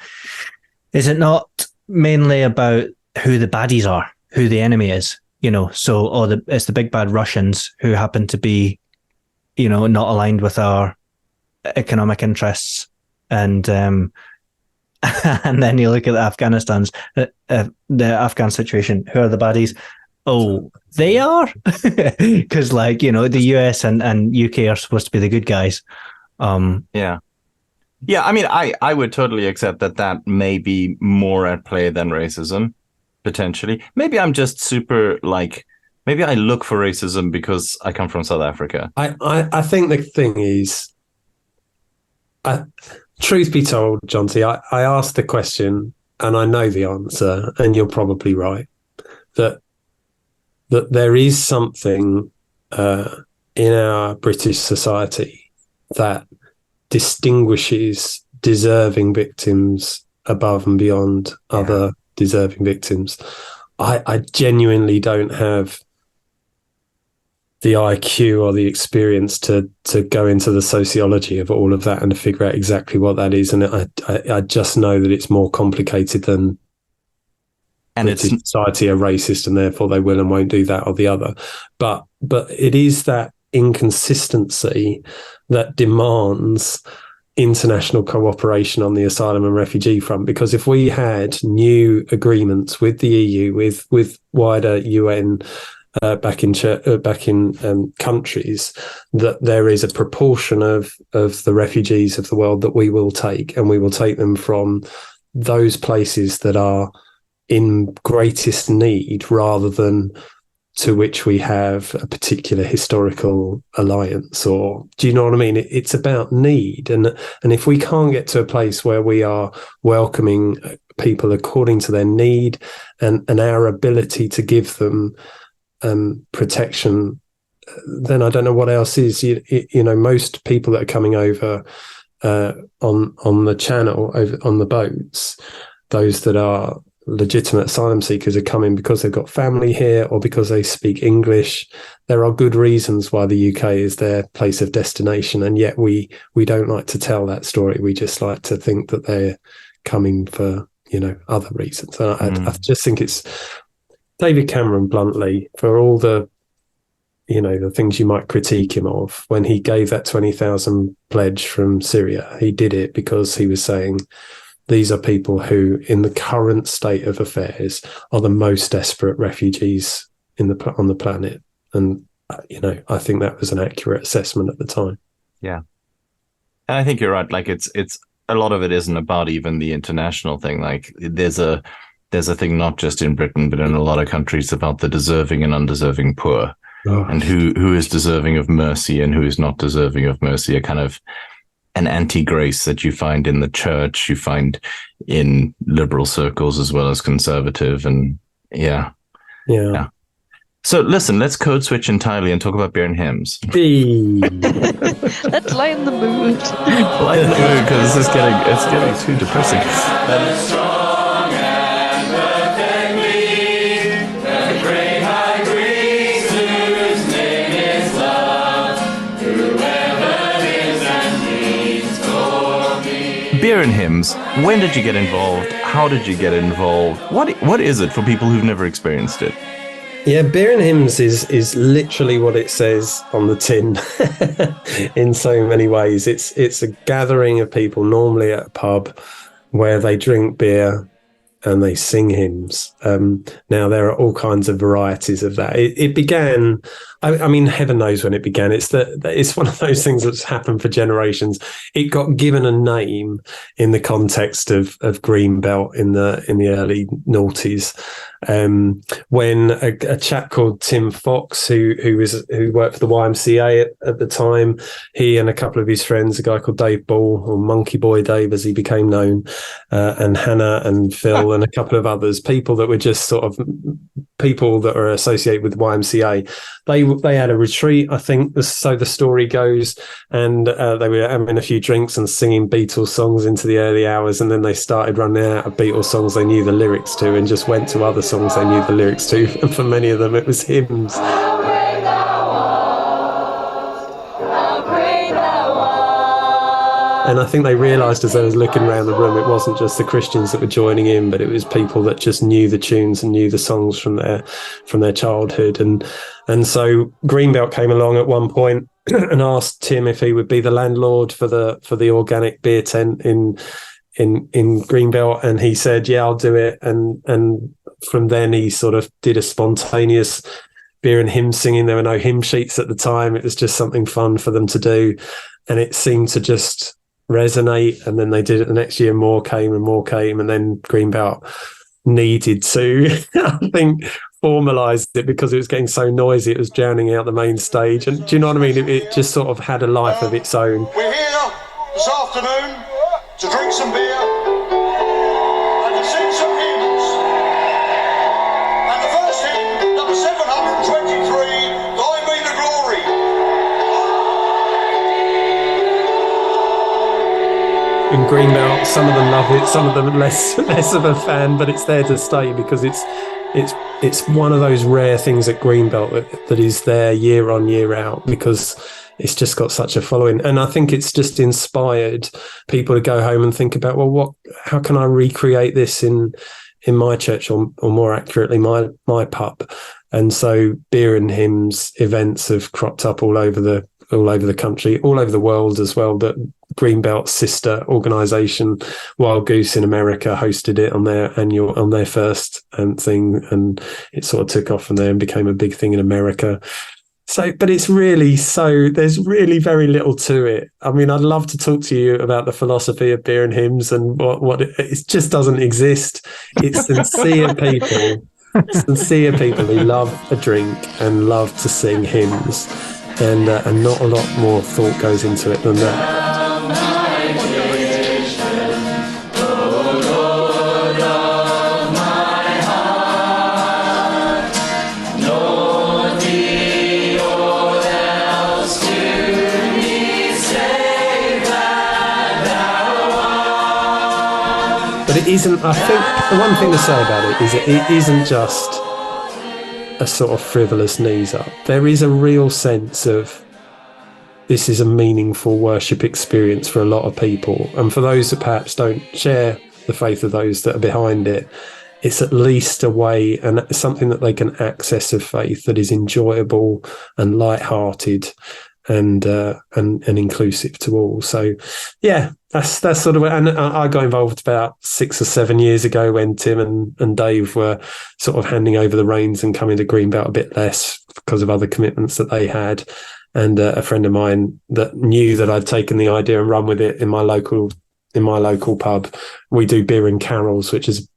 is it not mainly about who the baddies are, who the enemy is? So it's the big bad Russians who happen to be, not aligned with our economic interests, and and then you look at the Afghan situation. Who are the baddies? Oh, they are, because the US and UK are supposed to be the good guys. Yeah. I mean, I would totally accept that may be more at play than racism, potentially. Maybe I'm just super maybe I look for racism because I come from South Africa. I think the thing is, truth be told, Jonty, I asked the question and I know the answer, and you're probably right, that there is something in our British society that distinguishes deserving victims above and beyond other deserving victims. I genuinely don't have the IQ or the experience to go into the sociology of all of that and to figure out exactly what that is. And I just know that it's more complicated than, and it's society are racist and therefore they will and won't do that or the other. But it is that inconsistency that demands international cooperation on the asylum and refugee front, because if we had new agreements with the EU, with wider UN back in countries, that there is a proportion of the refugees of the world that we will take, and we will take them from those places that are in greatest need rather than to which we have a particular historical alliance. Or do you know what I mean? It's about need, and if we can't get to a place where we are welcoming people according to their need and our ability to give them protection, then I don't know what else is. You know, most people that are coming over on the channel, over on the boats, those that are legitimate asylum seekers are coming because they've got family here or because they speak English. There are good reasons why the UK is their place of destination, and yet we don't like to tell that story. We just like to think that they're coming for, you know, other reasons. And I just think it's David Cameron, bluntly, for all the, you know, the things you might critique him of, when he gave that 20,000 pledge from Syria, he did it because he was saying, these are people who, in the current state of affairs, are the most desperate refugees on the planet. And, you know, I think that was an accurate assessment at the time. Yeah. And I think you're right. Like, it's a lot of it isn't about even the international thing. Like, there's a thing not just in Britain, but in a lot of countries about the deserving and undeserving poor, and who is deserving of mercy and who is not deserving of mercy, a kind of an anti-grace that you find in the church, you find in liberal circles as well as conservative. And yeah. So listen, let's code switch entirely and talk about beer and hymns. Let's lighten the mood. Lighten the mood, because it's getting too depressing. Beer and hymns. When did you get involved? How did you get involved? What is it for people who've never experienced it? Yeah, beer and hymns is literally what it says on the tin in so many ways. It's a gathering of people, normally at a pub, where they drink beer and they sing hymns. Now, there are all kinds of varieties of that. It began, I mean, heaven knows when it began. It's one of those things that's happened for generations. It got given a name in the context of Greenbelt in the early noughties, when a chap called Tim Fox, who worked for the YMCA at the time, he and a couple of his friends, a guy called Dave Ball, or Monkey Boy Dave as he became known, and Hannah and Phil and a couple of others, people that were just sort of people that are associated with YMCA. They had a retreat, I think, so the story goes, and they were having a few drinks and singing Beatles songs into the early hours, and then they started running out of Beatles songs they knew the lyrics to and just went to other songs they knew the lyrics to, and for many of them it was hymns. And I think they realised as they was looking around the room, it wasn't just the Christians that were joining in, but it was people that just knew the tunes and knew the songs from their childhood. And so Greenbelt came along at one point and asked Tim if he would be the landlord for the organic beer tent in Greenbelt, and he said, "Yeah, I'll do it." And from then he sort of did a spontaneous beer and hymn singing. There were no hymn sheets at the time. It was just something fun for them to do, and it seemed to just resonate. And then they did it the next year. More came, and then Greenbelt needed to, I think, formalize it because it was getting so noisy. It was drowning out the main stage. And do you know what I mean? It just sort of had a life of its own. We're here this afternoon to drink some beer and to sing some hymns. And the first hymn, number 723, Thine be the glory. In Greenbelt, some of them love it, some of them less of a fan, but it's there to stay because it's one of those rare things at Greenbelt that is there year on, year out, because it's just got such a following. And I think it's just inspired people to go home and think about, well, how can I recreate this in my church, or more accurately, my pub? And so beer and hymns events have cropped up all over the country, all over the world as well. That Greenbelt's sister organisation, Wild Goose in America, hosted it on their first thing, and it sort of took off from there and became a big thing in America. So, but it's really there's really very little to it. I mean, I'd love to talk to you about the philosophy of beer and hymns and what it just doesn't exist. It's sincere people who love a drink and love to sing hymns, and not a lot more thought goes into it than that. It isn't. I think the one thing to say about it is that it isn't just a sort of frivolous knees up. There is a real sense of this is a meaningful worship experience for a lot of people, and for those that perhaps don't share the faith of those that are behind it, it's at least a way and something that they can access of faith that is enjoyable and light-hearted and inclusive to all. So yeah, that's sort of, and I got involved about 6 or 7 years ago when Tim and Dave were sort of handing over the reins and coming to Greenbelt a bit less because of other commitments that they had. And a friend of mine that knew that I'd taken the idea and run with it in my local pub. We do beer and carols, which is,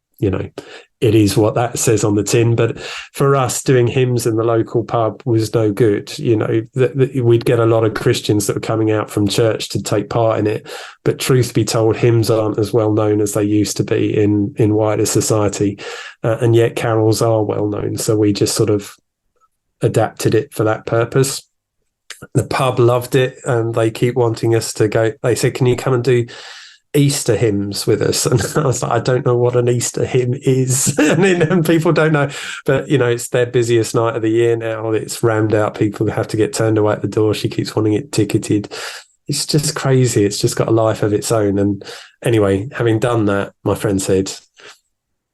it is what that says on the tin. But for us, doing hymns in the local pub was no good. We'd get a lot of Christians that were coming out from church to take part in it. But truth be told, hymns aren't as well known as they used to be in wider society. And yet carols are well known. So we just sort of adapted it for that purpose. The pub loved it, and they keep wanting us to go. They said, can you come and do Easter hymns with us? And I was like, I don't know what an Easter hymn is. and people don't know, but it's their busiest night of the year now. It's rammed out. People have to get turned away at the door. She keeps wanting it ticketed. It's just crazy. It's just got a life of its own. And anyway, having done that, my friend said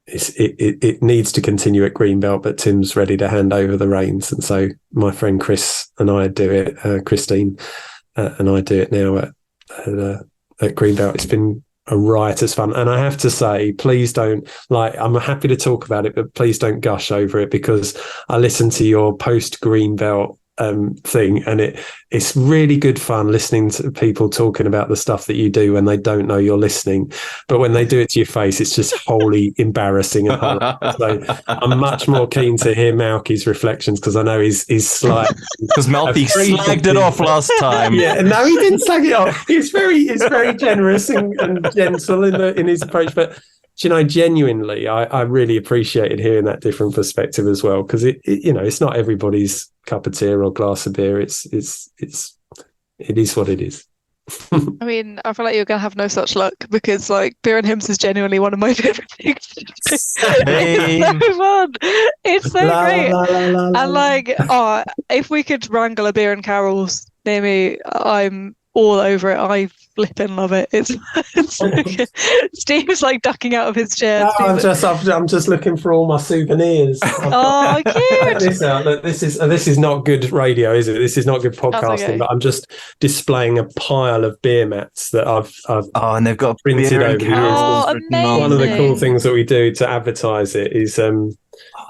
it needs to continue at Greenbelt, but Tim's ready to hand over the reins. And so my friend Chris and I do it, Christine and I do it now at Greenbelt. It's been a riotous fun. And I have to say, please don't, I'm happy to talk about it, but please don't gush over it, because I listened to your post Greenbelt thing, and it's really good fun listening to people talking about the stuff that you do when they don't know you're listening, but when they do it to your face, it's just wholly embarrassing and horrible. So I'm much more keen to hear Malky's reflections, because I know he's slight, because Malky slagged it off last time. Yeah, no, he didn't slag it off. He's very generous and gentle in his approach, but genuinely, I really appreciated hearing that different perspective as well, because it's not everybody's cup of tea or glass of beer. It is what it is. I mean, I feel like you're gonna have no such luck, because beer and hymns is genuinely one of my favorite things to do. It's so fun. It's so great. And if we could wrangle a beer and carols near me, I'm all over it. I flipping love it. It's so good. Steve's ducking out of his chair. No, I'm just looking for all my souvenirs. Oh, cute. This is not good radio, is it? This is not good podcasting. Okay. But I'm just displaying a pile of beer mats that I've and they've got printed beer over and the years. carols written on. One of the cool things that we do to advertise it is cool.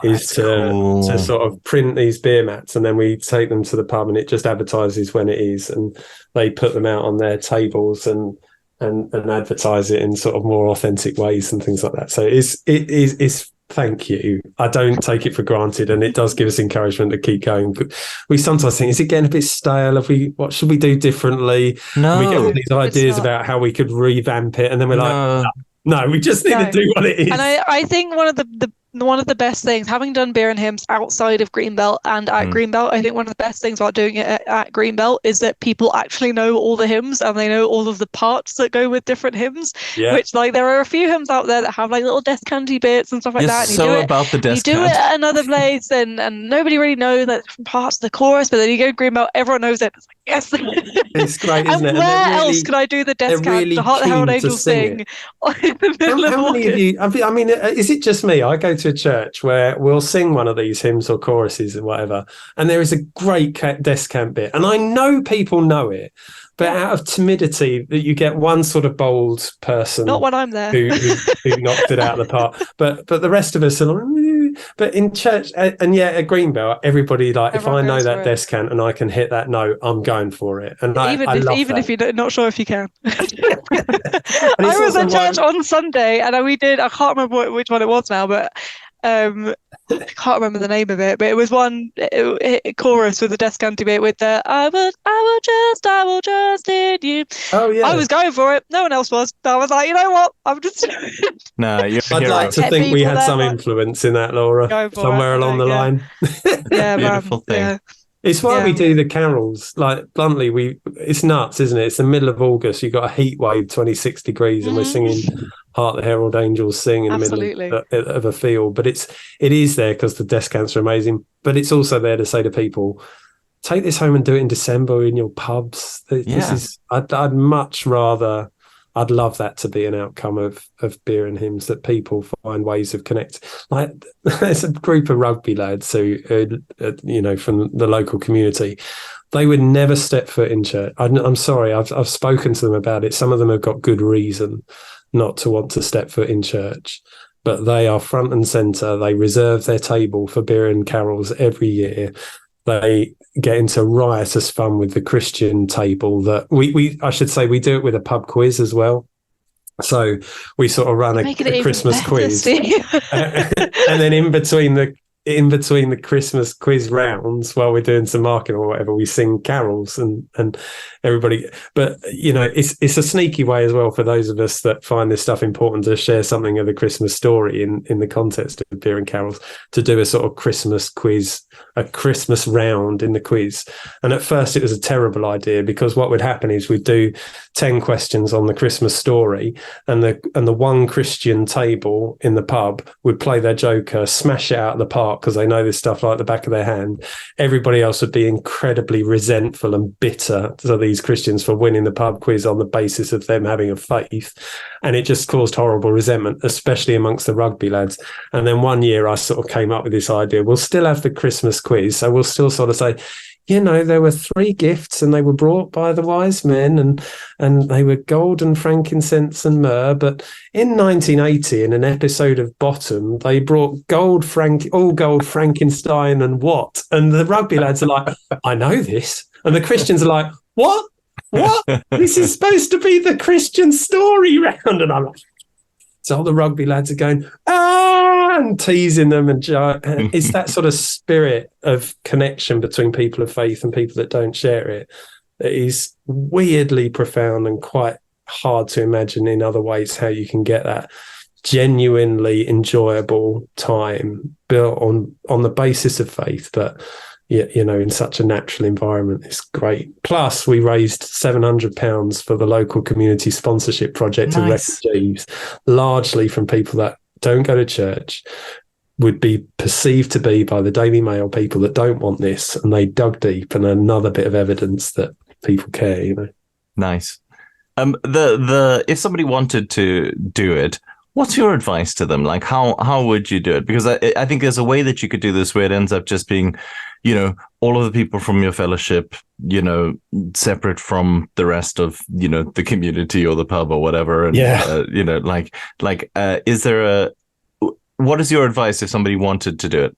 to sort of print these beer mats, and then we take them to the pub, and it just advertises when it is, and they put them out on their tables and advertise it in sort of more authentic ways and things like that. So it's thank you. I don't take it for granted, and it does give us encouragement to keep going. But we sometimes think, is it getting a bit stale? What should we do differently? No, we get all these ideas about how we could revamp it, and then we're like, no, we just need to do what it is. And I think one of the one of the best things, having done beer and hymns outside of Greenbelt and at Greenbelt, I think one of the best things about doing it at Greenbelt is that people actually know all the hymns and they know all of the parts that go with different hymns. Yeah. Which, like, there are a few hymns out there that have like little descanty bits and stuff like You're that. And so about the you do it descant. at another place, and nobody really knows that different parts of the chorus. But then you go to Greenbelt, everyone knows it. It's like, yes, It's great, isn't and it? where else could I do the descant? really The Herald keen to Angels sing sing in the middle of How many of August. you? I mean, is it just me? I go to a church where we'll sing one of these hymns or choruses or whatever, and there is a great descant bit, and I know people know it, but out of timidity, that you get one sort of bold person, Not when I'm there. who knocked it out of the park, but the rest of us are like, "Ooh." But in church, and yeah, at Greenbelt, everybody, like, if I Everyone know goes that for it. descant and I can hit that note, I'm going for it, and I Even love if that. you're not sure if you can. it's I was also at church one- on Sunday, and I can't remember which one it was now, but I can't remember the name of it, but it was one chorus with the descanty bit with the I will just need you. Oh yeah, I was going for it. No one else was. I was like, you know what? I'm just No, you're a I'd hero. like to Get think we people had there, some like, influence in that, Laura, go for somewhere it, along the yeah. line. Yeah, man. Beautiful thing. Yeah. It's why we Yeah. do the carols. Like, bluntly, it's nuts, isn't it? It's the middle of August. You've got a heat wave, 26 degrees, and we're singing Heart the Herald Angels Sing in the Absolutely. middle of a field. But it is there because the descants are amazing. But it's also there to say to people, take this home and do it in December in your pubs. I'd much rather, I'd love that to be an outcome of beer and hymns, that people find ways of connect. Like, there's a group of rugby lads who, from the local community, they would never step foot in church. I'm sorry, I've spoken to them about it. Some of them have got good reason not to want to step foot in church, but they are front and centre. They reserve their table for beer and carols every year. They get into riotous fun with the Christian table. That I should say, we do it with a pub quiz as well. So we sort of run a Christmas quiz, and then in between the Christmas quiz rounds, while we're doing some marketing or whatever, we sing carols and everybody. But it's a sneaky way as well for those of us that find this stuff important to share something of the Christmas story in the context of beer and carols, to do a sort of Christmas quiz, a Christmas round in the quiz. And at first it was a terrible idea, because what would happen is we'd do 10 questions on the Christmas story, and the one Christian table in the pub would play their joker, smash it out of the park, because they know this stuff like the back of their hand. Everybody else would be incredibly resentful and bitter to these Christians for winning the pub quiz on the basis of them having a faith. And it just caused horrible resentment, especially amongst the rugby lads. And then one year I sort of came up with this idea, we'll still have the Christmas quiz. So we'll still sort of say, there were 3 gifts, and they were brought by the wise men, and they were gold and frankincense and myrrh. But in 1980, in an episode of Bottom, they brought all gold Frankenstein and what? And the rugby lads are like, I know this. And the Christians are like, what? This is supposed to be the Christian story round. And I'm like, so all the rugby lads are going, and teasing them. And it's that sort of spirit of connection between people of faith and people that don't share it that is weirdly profound and quite hard to imagine in other ways how you can get that genuinely enjoyable time built on the basis of faith, but in such a natural environment. It's great. Plus, we raised £700 for the local community sponsorship project of refugees, largely from people that don't go to church, would be perceived to be by the Daily Mail people that don't want this, and they dug deep, and another bit of evidence that people care. Nice. If somebody wanted to do it, what's your advice to them? Like, how would you do it? Because I think there's a way that you could do this where it ends up just being, all of the people from your fellowship, separate from the rest of, the community or the pub or whatever. And, what is your advice if somebody wanted to do it?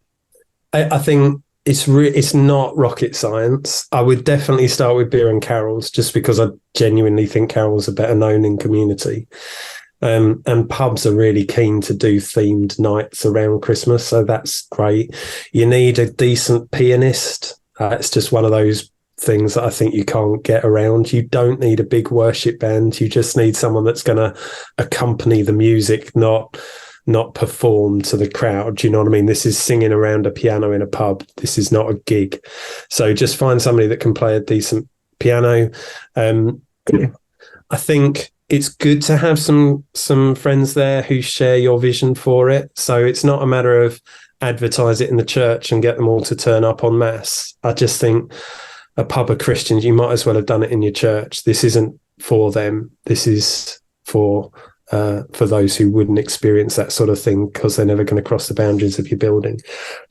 I think it's not rocket science. I would definitely start with beer and carols, just because I genuinely think carols are better known in community. And pubs are really keen to do themed nights around Christmas, so that's great. You need a decent pianist. It's just one of those things that I think you can't get around. You don't need a big worship band. You just need someone that's going to accompany the music, not not perform to the crowd. Do you know what I mean? This is singing around a piano in a pub. This is not a gig. So just find somebody that can play a decent piano. I think it's good to have some friends there who share your vision for it. So it's not a matter of advertise it in the church and get them all to turn up en masse. I just think a pub of Christians, you might as well have done it in your church. This isn't for them. This is for those who wouldn't experience that sort of thing because they're never going to cross the boundaries of your building.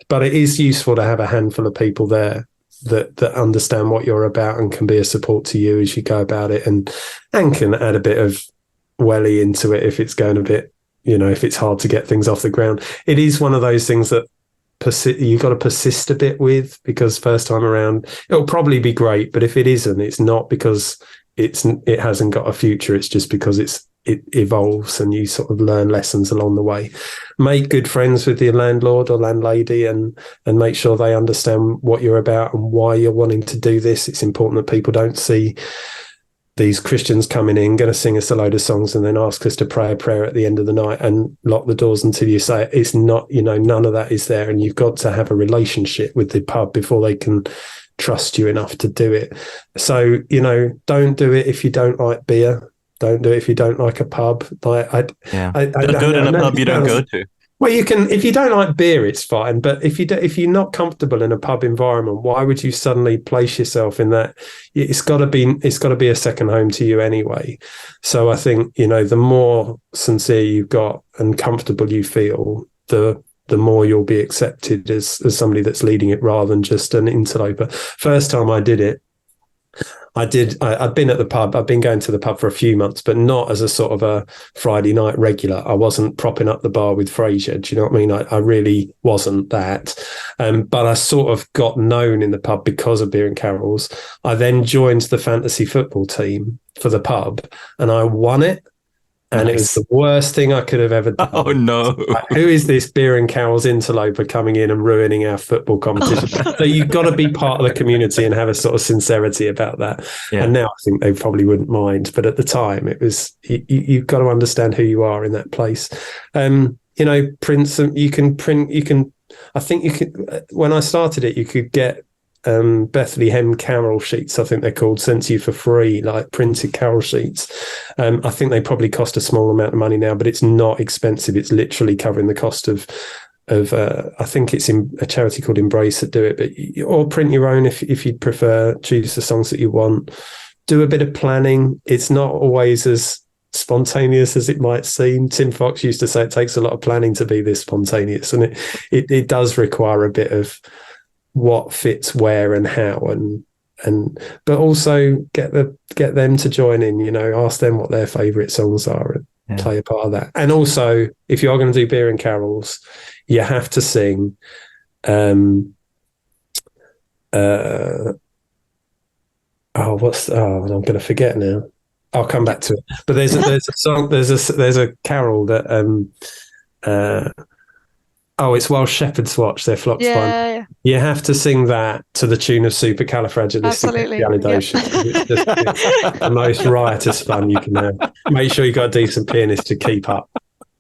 But it is useful to have a handful of people there that understand what you're about and can be a support to you as you go about it, and can add a bit of welly into it if it's going a bit, if it's hard to get things off the ground. It is one of those things that you got to persist a bit with, because first time around it'll probably be great, but if it isn't, it's not because it hasn't got a future. It's just because it evolves and you sort of learn lessons along the way. Make good friends with your landlord or landlady and make sure they understand what you're about and why you're wanting to do this. It's important that people don't see these Christians coming in, going to sing us a load of songs and then ask us to pray a prayer at the end of the night and lock the doors until you say it. It's not, none of that is there. And you've got to have a relationship with the pub before they can trust you enough to do it. So, don't do it if you don't like beer. Don't do it if you don't like a pub. Don't do it in a pub you don't go to. Well, you can, if you don't like beer, it's fine. But if you're not comfortable in a pub environment, why would you suddenly place yourself in that? It's got to be a second home to you anyway. So I think, the more sincere you've got and comfortable you feel, the more you'll be accepted as somebody that's leading it rather than just an interloper. First time I did it, I'd been at the pub. I've been going to the pub for a few months, but not as a sort of a Friday night regular. I wasn't propping up the bar with Frasier. Do you know what I mean? I really wasn't that. But I sort of got known in the pub because of Beer and Carols. I then joined the fantasy football team for the pub and I won it. And It was the worst thing I could have ever done. Oh, no. Like, who is this Beer and Carols interloper coming in and ruining our football competition? So you've got to be part of the community and have a sort of sincerity about that. Yeah. And now I think they probably wouldn't mind. But at the time, it was, you've got to understand who you are in that place. Prints, I think you could, when I started it, you could get Bethlehem carol sheets, I think they're called, sent to you for free, like printed carol sheets. I think they probably cost a small amount of money now, but it's not expensive. It's literally covering the cost of I think it's in a charity called Embrace that do it, or print your own if you'd prefer. Choose the songs that you want. Do a bit of planning. It's not always as spontaneous as it might seem. Tim Fox used to say it takes a lot of planning to be this spontaneous, and it does require a bit of what fits where and how, and but also get them to join in, ask them what their favorite songs are and play a part of that. And also, if you are going to do Beer and Carols, you have to sing I'm going to forget now. I'll come back to it. But there's a song, there's a carol that it's While Shepherds Watch Their Flocks Find. Yeah. You have to sing that to the tune of Supercalifragilisticexpialidocious. It's the most riotous fun you can have. Make sure you got a decent pianist to keep up.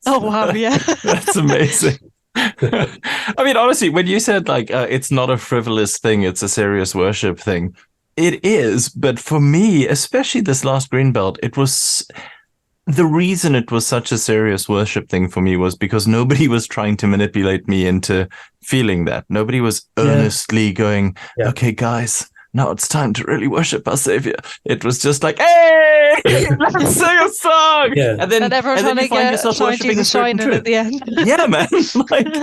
Oh, wow, yeah. That's amazing. I mean, honestly, when you said it's not a frivolous thing, it's a serious worship thing, it is. But for me, especially this last Greenbelt, it was... The reason it was such a serious worship thing for me was because nobody was trying to manipulate me into feeling that. Nobody was earnestly going, okay, guys, now it's time to really worship our Savior. It was just like, hey, let's sing a song. Yeah. And then everyone's trying to get Shine Jesus Shine at the end. Yeah, man.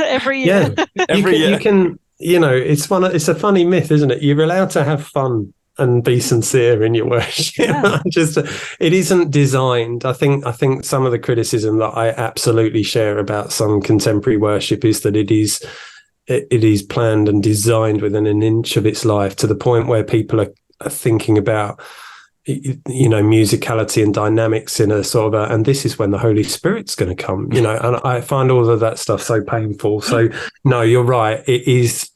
Every year. Yeah. Every year. You can, it's a funny myth, isn't it? You're allowed to have fun and be sincere in your worship. Yeah. It isn't designed. I think some of the criticism that I absolutely share about some contemporary worship is that it is planned and designed within an inch of its life, to the point where people are thinking about musicality and dynamics in a sort of and this is when the Holy Spirit's going to come, and I find all of that stuff so painful. So no, you're right. It is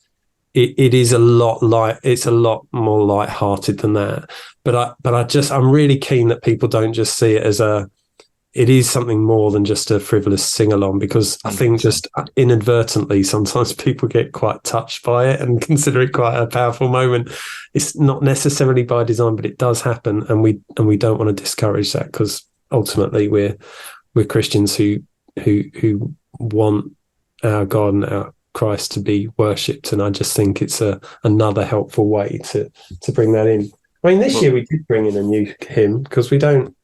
a lot it's a lot more light-hearted than that. But I'm really keen that people don't just see it as it is something more than just a frivolous sing-along, because I think just inadvertently sometimes people get quite touched by it and consider it quite a powerful moment. It's not necessarily by design, but it does happen, and we don't want to discourage that, because ultimately we're Christians who want our God and our Christ to be worshipped, and I just think it's another helpful way to bring that in. I mean, this year we did bring in a new hymn, because we don't,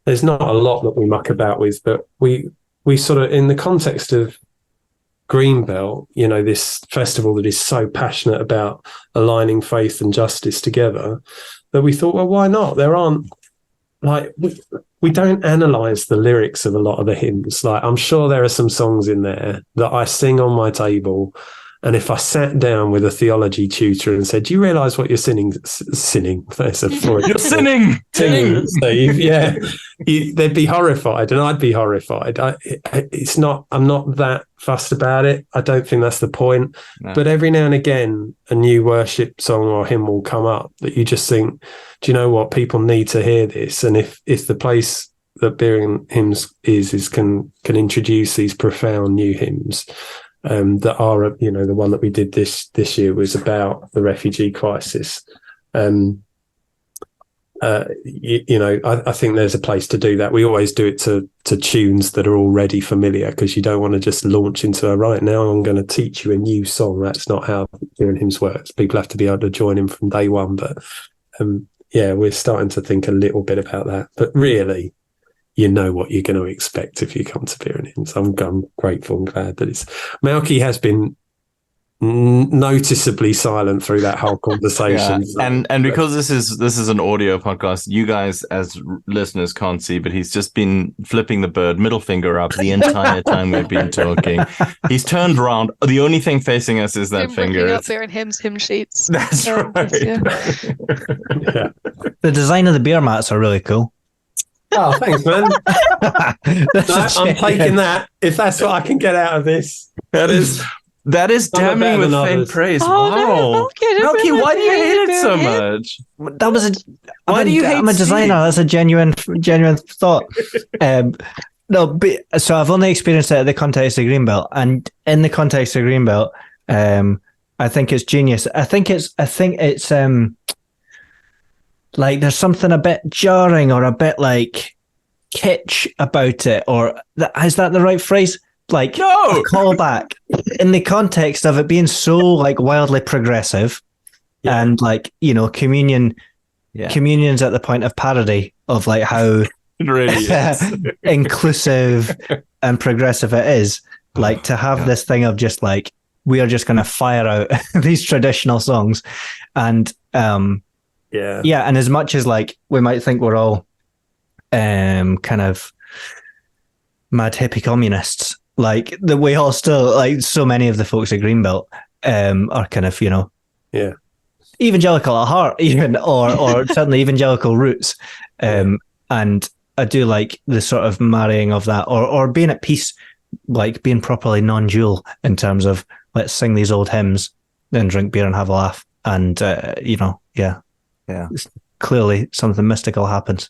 there's not a lot that we muck about with, but we sort of, in the context of Greenbelt, this festival that is so passionate about aligning faith and justice together, that we thought, well, why not? There aren't, like, we don't analyse the lyrics of a lot of the hymns. Like, I'm sure there are some songs in there that I sing on my table, and if I sat down with a theology tutor and said, "Do you realise what you're sinning?" There's a You're sinning, Steve. Yeah, they'd be horrified, and I'd be horrified. I'm not that fussed about it. I don't think that's the point. No. But every now and again, a new worship song or hymn will come up that you just think, do you know what? People need to hear this. And if the place that Bearing Hymns is can introduce these profound new hymns, that are, the one that we did this year was about the refugee crisis. I think there's a place to do that. We always do it to tunes that are already familiar, because you don't want to just launch into right now I'm going to teach you a new song. That's not how Bearing Hymns works. People have to be able to join in from day one. But we're starting to think a little bit about that. But really, you know what you're going to expect if you come to Bearing Hymns. I'm grateful and glad that Malky has been noticeably silent through that whole conversation. Yeah. And because this is an audio podcast, you guys as listeners can't see, but he's just been flipping the bird middle finger up the entire time we've been talking. He's turned around. The only thing facing us is that finger. Up Bearing Hymns hymn sheets. That's right. Yeah. The design of the beer mats are really cool. Oh, thanks, man. I'm taking that. If that's what I can get out of this, that is damning with faint praise. Oh, wow, Malky, why do you hate it so much? That was why do you hate? I'm a designer. That's a genuine thought. No, but so I've only experienced it in the context of Greenbelt, and in the context of Greenbelt, I think it's genius. I think it's like there's something a bit jarring or a bit like kitsch about it, or is that the right phrase? Like no! A callback in the context of it being so like wildly progressive, and like communion's at the point of parody of like how it really is. inclusive and progressive it is. Like to have this thing of just like we are just going to fire out these traditional songs, and and as much as like we might think we're all kind of mad hippie communists, like that we all still, like so many of the folks at Greenbelt are kind of evangelical at heart, even or certainly evangelical roots, and I do like the sort of marrying of that, or being at peace, like being properly non-dual in terms of let's sing these old hymns, then drink beer and have a laugh, and clearly something mystical happens.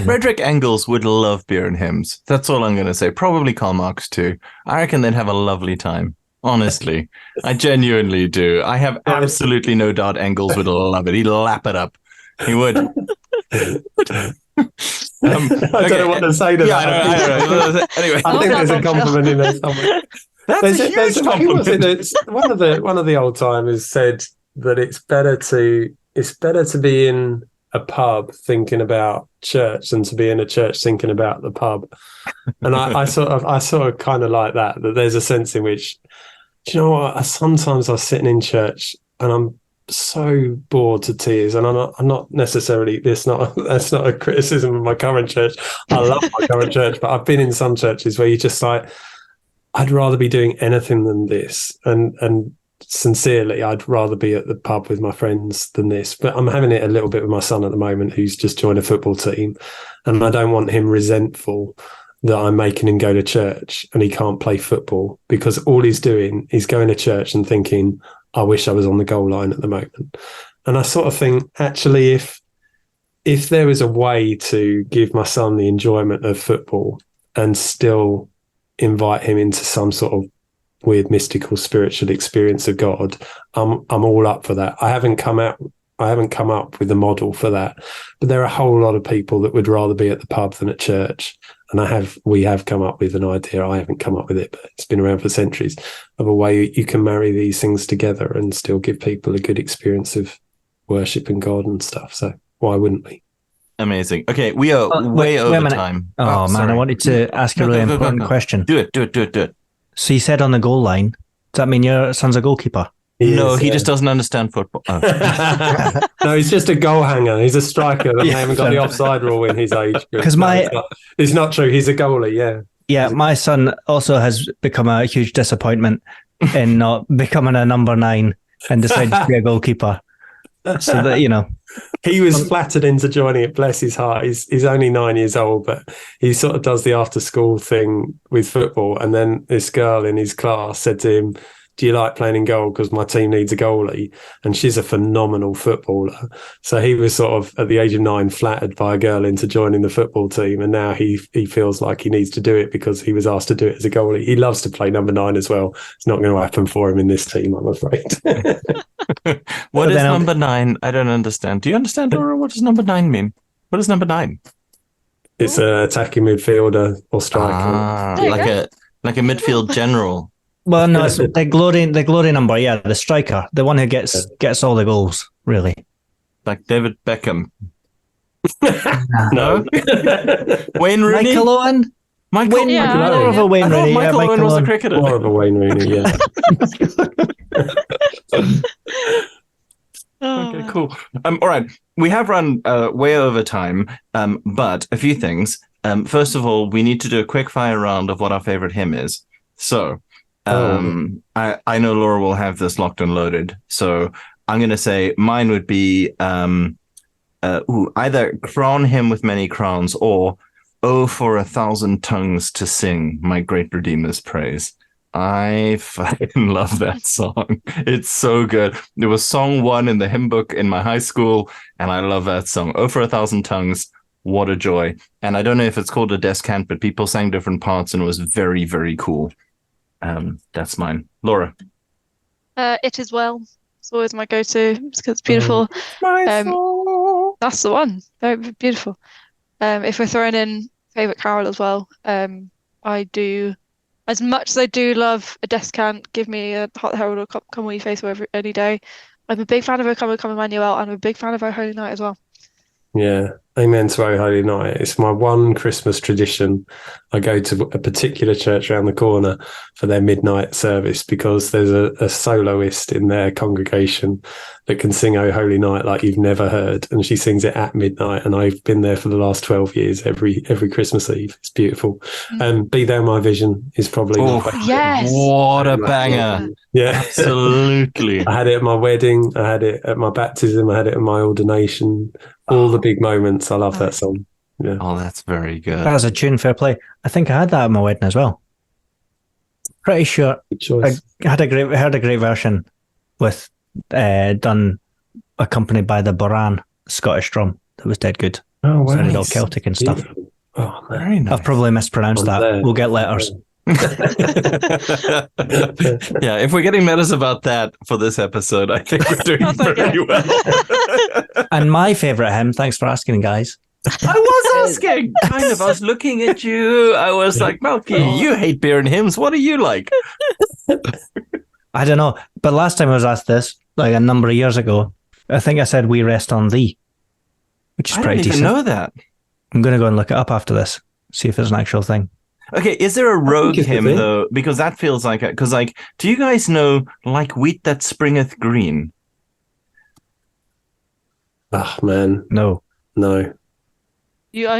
Frederick Engels would love beer and hymns. That's all I'm going to say. Probably Karl Marx too. I reckon they'd have a lovely time. Honestly, I genuinely do. I have absolutely no doubt Engels would love it. He'd lap it up. He would. I don't know what to say to that. I know. Anyway, I think there's a compliment in there somewhere. That's a huge compliment. One of the old timers said that it's better to be in a pub thinking about church than to be in a church thinking about the pub. And I sort of kind of like that there's a sense in which, do you know what? Sometimes I was sitting in church and I'm so bored to tears, and I'm not necessarily, that's not a criticism of my current church. I love my current church, but I've been in some churches where you just like, I'd rather be doing anything than this, and sincerely, I'd rather be at the pub with my friends than this. But I'm having it a little bit with my son at the moment, who's just joined a football team, and I don't want him resentful that I'm making him go to church and he can't play football, because all he's doing is going to church and thinking, I wish I was on the goal line at the moment. And I sort of think, actually, if there was a way to give my son the enjoyment of football and still invite him into some sort of weird mystical spiritual experience of God, I'm all up for that. I haven't come up with a model for that, but there are a whole lot of people that would rather be at the pub than at church. And we have come up with an idea. I haven't come up with it, but it's been around for centuries, of a way you can marry these things together and still give people a good experience of worshiping God and stuff. So why wouldn't we? Amazing. Okay, we are way over time. Oh, man, sorry. I wanted to ask a really important question. Do it. So you said on the goal line, does that mean your son's a goalkeeper? He just doesn't understand football. Oh. No, he's just a goal hanger. He's a striker. They haven't got the offside rule in his age group. Because it's not true. He's a goalie, yeah. Yeah, my son also has become a huge disappointment in not becoming a number 9 and decided to be a goalkeeper. So that, you know. He was flattered into joining it, bless his heart. He's only 9 years old, but he sort of does the after school thing with football. And then this girl in his class said to him, do you like playing in goal? Because my team needs a goalie. And she's a phenomenal footballer. So he was sort of, at the age of 9, flattered by a girl into joining the football team. And now he feels like he needs to do it because he was asked to do it as a goalie. He loves to play number 9 as well. It's not going to happen for him in this team, I'm afraid. What is number 9? I don't understand. Do you understand, Laura? What does number 9 mean? What is number 9? It's an attacking midfielder or striker. Like a midfield general. Well, no, it's the glory number. Yeah, the striker, the one who gets all the goals, really. Like David Beckham. No, Wayne Rooney. Michael Owen. Michael Owen. More of a Wayne Rooney. Michael Owen was a cricketer. More of a Wayne Rooney. Yeah. Okay, cool. All right, we have run way over time, but a few things. First of all, we need to do a quick fire round of what our favorite hymn is. So. I know Laura will have this locked and loaded, so I'm going to say mine would be either Crown Him with Many Crowns or Oh, for 1,000 tongues to sing my great Redeemer's praise. I fucking love that song. It's so good. It was song 1 in the hymn book in my high school, and I love that song. Oh, for 1,000 tongues. What a joy. And I don't know if it's called a descant, but people sang different parts, and it was very, very cool. That's mine. Laura. It Is Well. It's always my go-to because it's beautiful. That's the one. Very beautiful. If we're throwing in favourite carol as well, I do, as much as I do love a descant, give me a Hot Herald or Come Will You Faithful any day. I'm a big fan of O Come, O Come Emmanuel, and I'm a big fan of O Holy Night as well. Yeah, amen to O Holy Night. It's my one Christmas tradition. I go to a particular church around the corner for their midnight service because there's a soloist in their congregation that can sing O Holy Night like you've never heard, and she sings it at midnight. And I've been there for the last 12 years, every Christmas Eve. It's beautiful. And Be Thou My Vision is probably yes, what a banger! Yeah, absolutely. I had it at my wedding. I had it at my baptism. I had it at my ordination. All the big moments. I love that song. Yeah. Oh, that's very good. That was a tune, fair play. I think I had that at my wedding as well. Pretty sure. Good choice. I heard a great version with done accompanied by the Boran Scottish drum. That was dead good. Oh, wow. Sounded all Celtic and stuff. Oh, very nice. I've probably mispronounced that. There. We'll get letters. Yeah, if we're getting letters about that for this episode, I think we're doing very well. And my favourite hymn, thanks for asking, guys. I was asking, kind of. I was looking at you. I was like, Malky, you hate beer and hymns. What do you like? I don't know. But last time I was asked this, like a number of years ago, I think I said We Rest on Thee, which is pretty decent. I didn't even know that. I'm going to go and look it up after this, see if it's an actual thing. Okay, is there a rogue hymn, though? Because that feels like... Because, like, do you guys know, Like Wheat That Springeth Green? Oh, man. No. I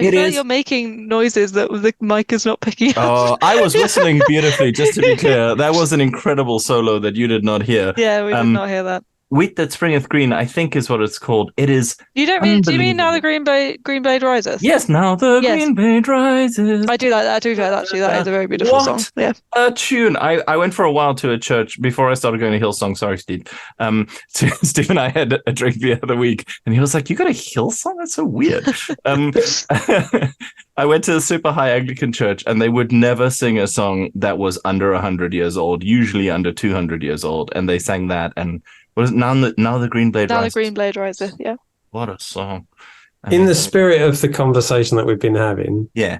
feel like you're making noises that the mic is not picking up. Oh, I was whistling beautifully, just to be clear. That was an incredible solo that you did not hear. Yeah, we did not hear that. Wheat That Springeth Green, I think is what it's called. It is. Do you mean now the Green Blade rises? Yes, now the Green Blade rises. I do like that. I do like that, actually. That is a very beautiful song. Yeah. A tune. I went for a while to a church before I started going to Hillsong. Sorry, Steve. Steve and I had a drink the other week, and he was like, "You got a Hillsong? That's so weird." I went to a super high Anglican church, and they would never sing a song that was under 100 years old, usually under 200 years old, and they sang that. And what is it? Now the Green Blade Now rises. the Green Blade rises. Yeah. What a song! In the spirit of the conversation that we've been having, yeah,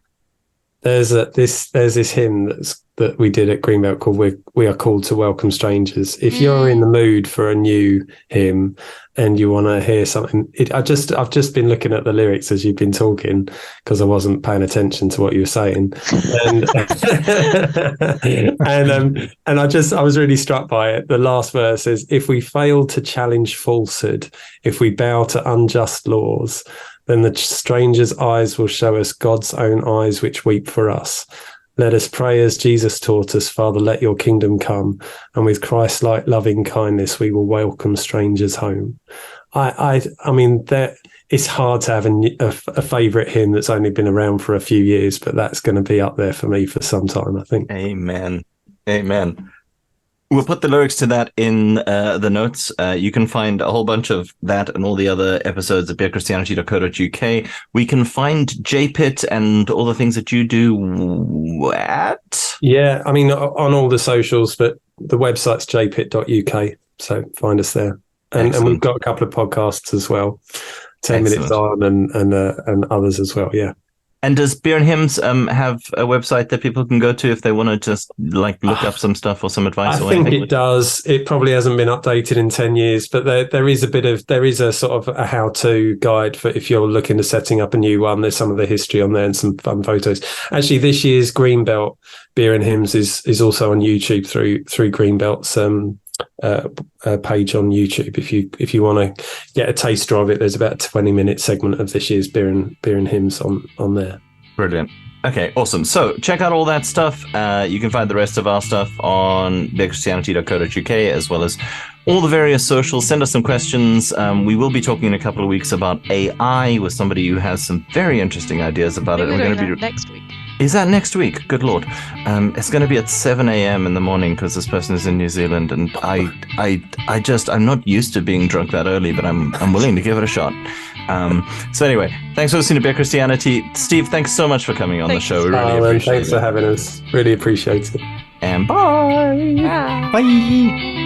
there's this hymn that we did at Greenbelt called "We Are Called to Welcome Strangers." If you're in the mood for a new hymn and you want to hear something, I've just been looking at the lyrics as you've been talking because I wasn't paying attention to what you were saying, and I was really struck by it. The last verse is, "If we fail to challenge falsehood, if we bow to unjust laws, then the stranger's eyes will show us God's own eyes which weep for us. Let us pray as Jesus taught us, Father, let your kingdom come, and with Christ-like loving kindness we will welcome strangers home." I mean, it's hard to have a favourite hymn that's only been around for a few years, but that's going to be up there for me for some time, I think. Amen. We'll put the lyrics to that in the notes. You can find a whole bunch of that and all the other episodes at beerchristianity.co.uk. We can find JPIT and all the things that you do at? Yeah, I mean, on all the socials, but the website's jpit.uk, so find us there. And we've got a couple of podcasts as well, 10 Minutes On and others as well, yeah. And does Beer and Hymns have a website that people can go to if they want to just look up some stuff or some advice? I think it does. It probably hasn't been updated in 10 years, but there is a sort of a how-to guide for if you're looking to setting up a new one. There's some of the history on there and some fun photos. Actually, this year's Greenbelt Beer and Hymns is also on YouTube through Greenbelt's page on YouTube. If you want to get a taster of it, there's about a 20-minute segment of this year's beer and hymns on there. Brilliant. Okay, awesome. So check out all that stuff. You can find the rest of our stuff on beerchristianity.co.uk, as well as all the various socials. Send us some questions. We will be talking in a couple of weeks about AI with somebody who has some very interesting ideas about it. We're going to be next week. Is that next week? Good Lord. It's going to be at 7 a.m. in the morning because this person is in New Zealand, and I'm not used to being drunk that early, but I'm willing to give it a shot. So anyway, thanks for listening to Beer Christianity. Steve, thanks so much for coming on the show. We really appreciate it. Thanks for having us. Really appreciate it. And bye. Bye.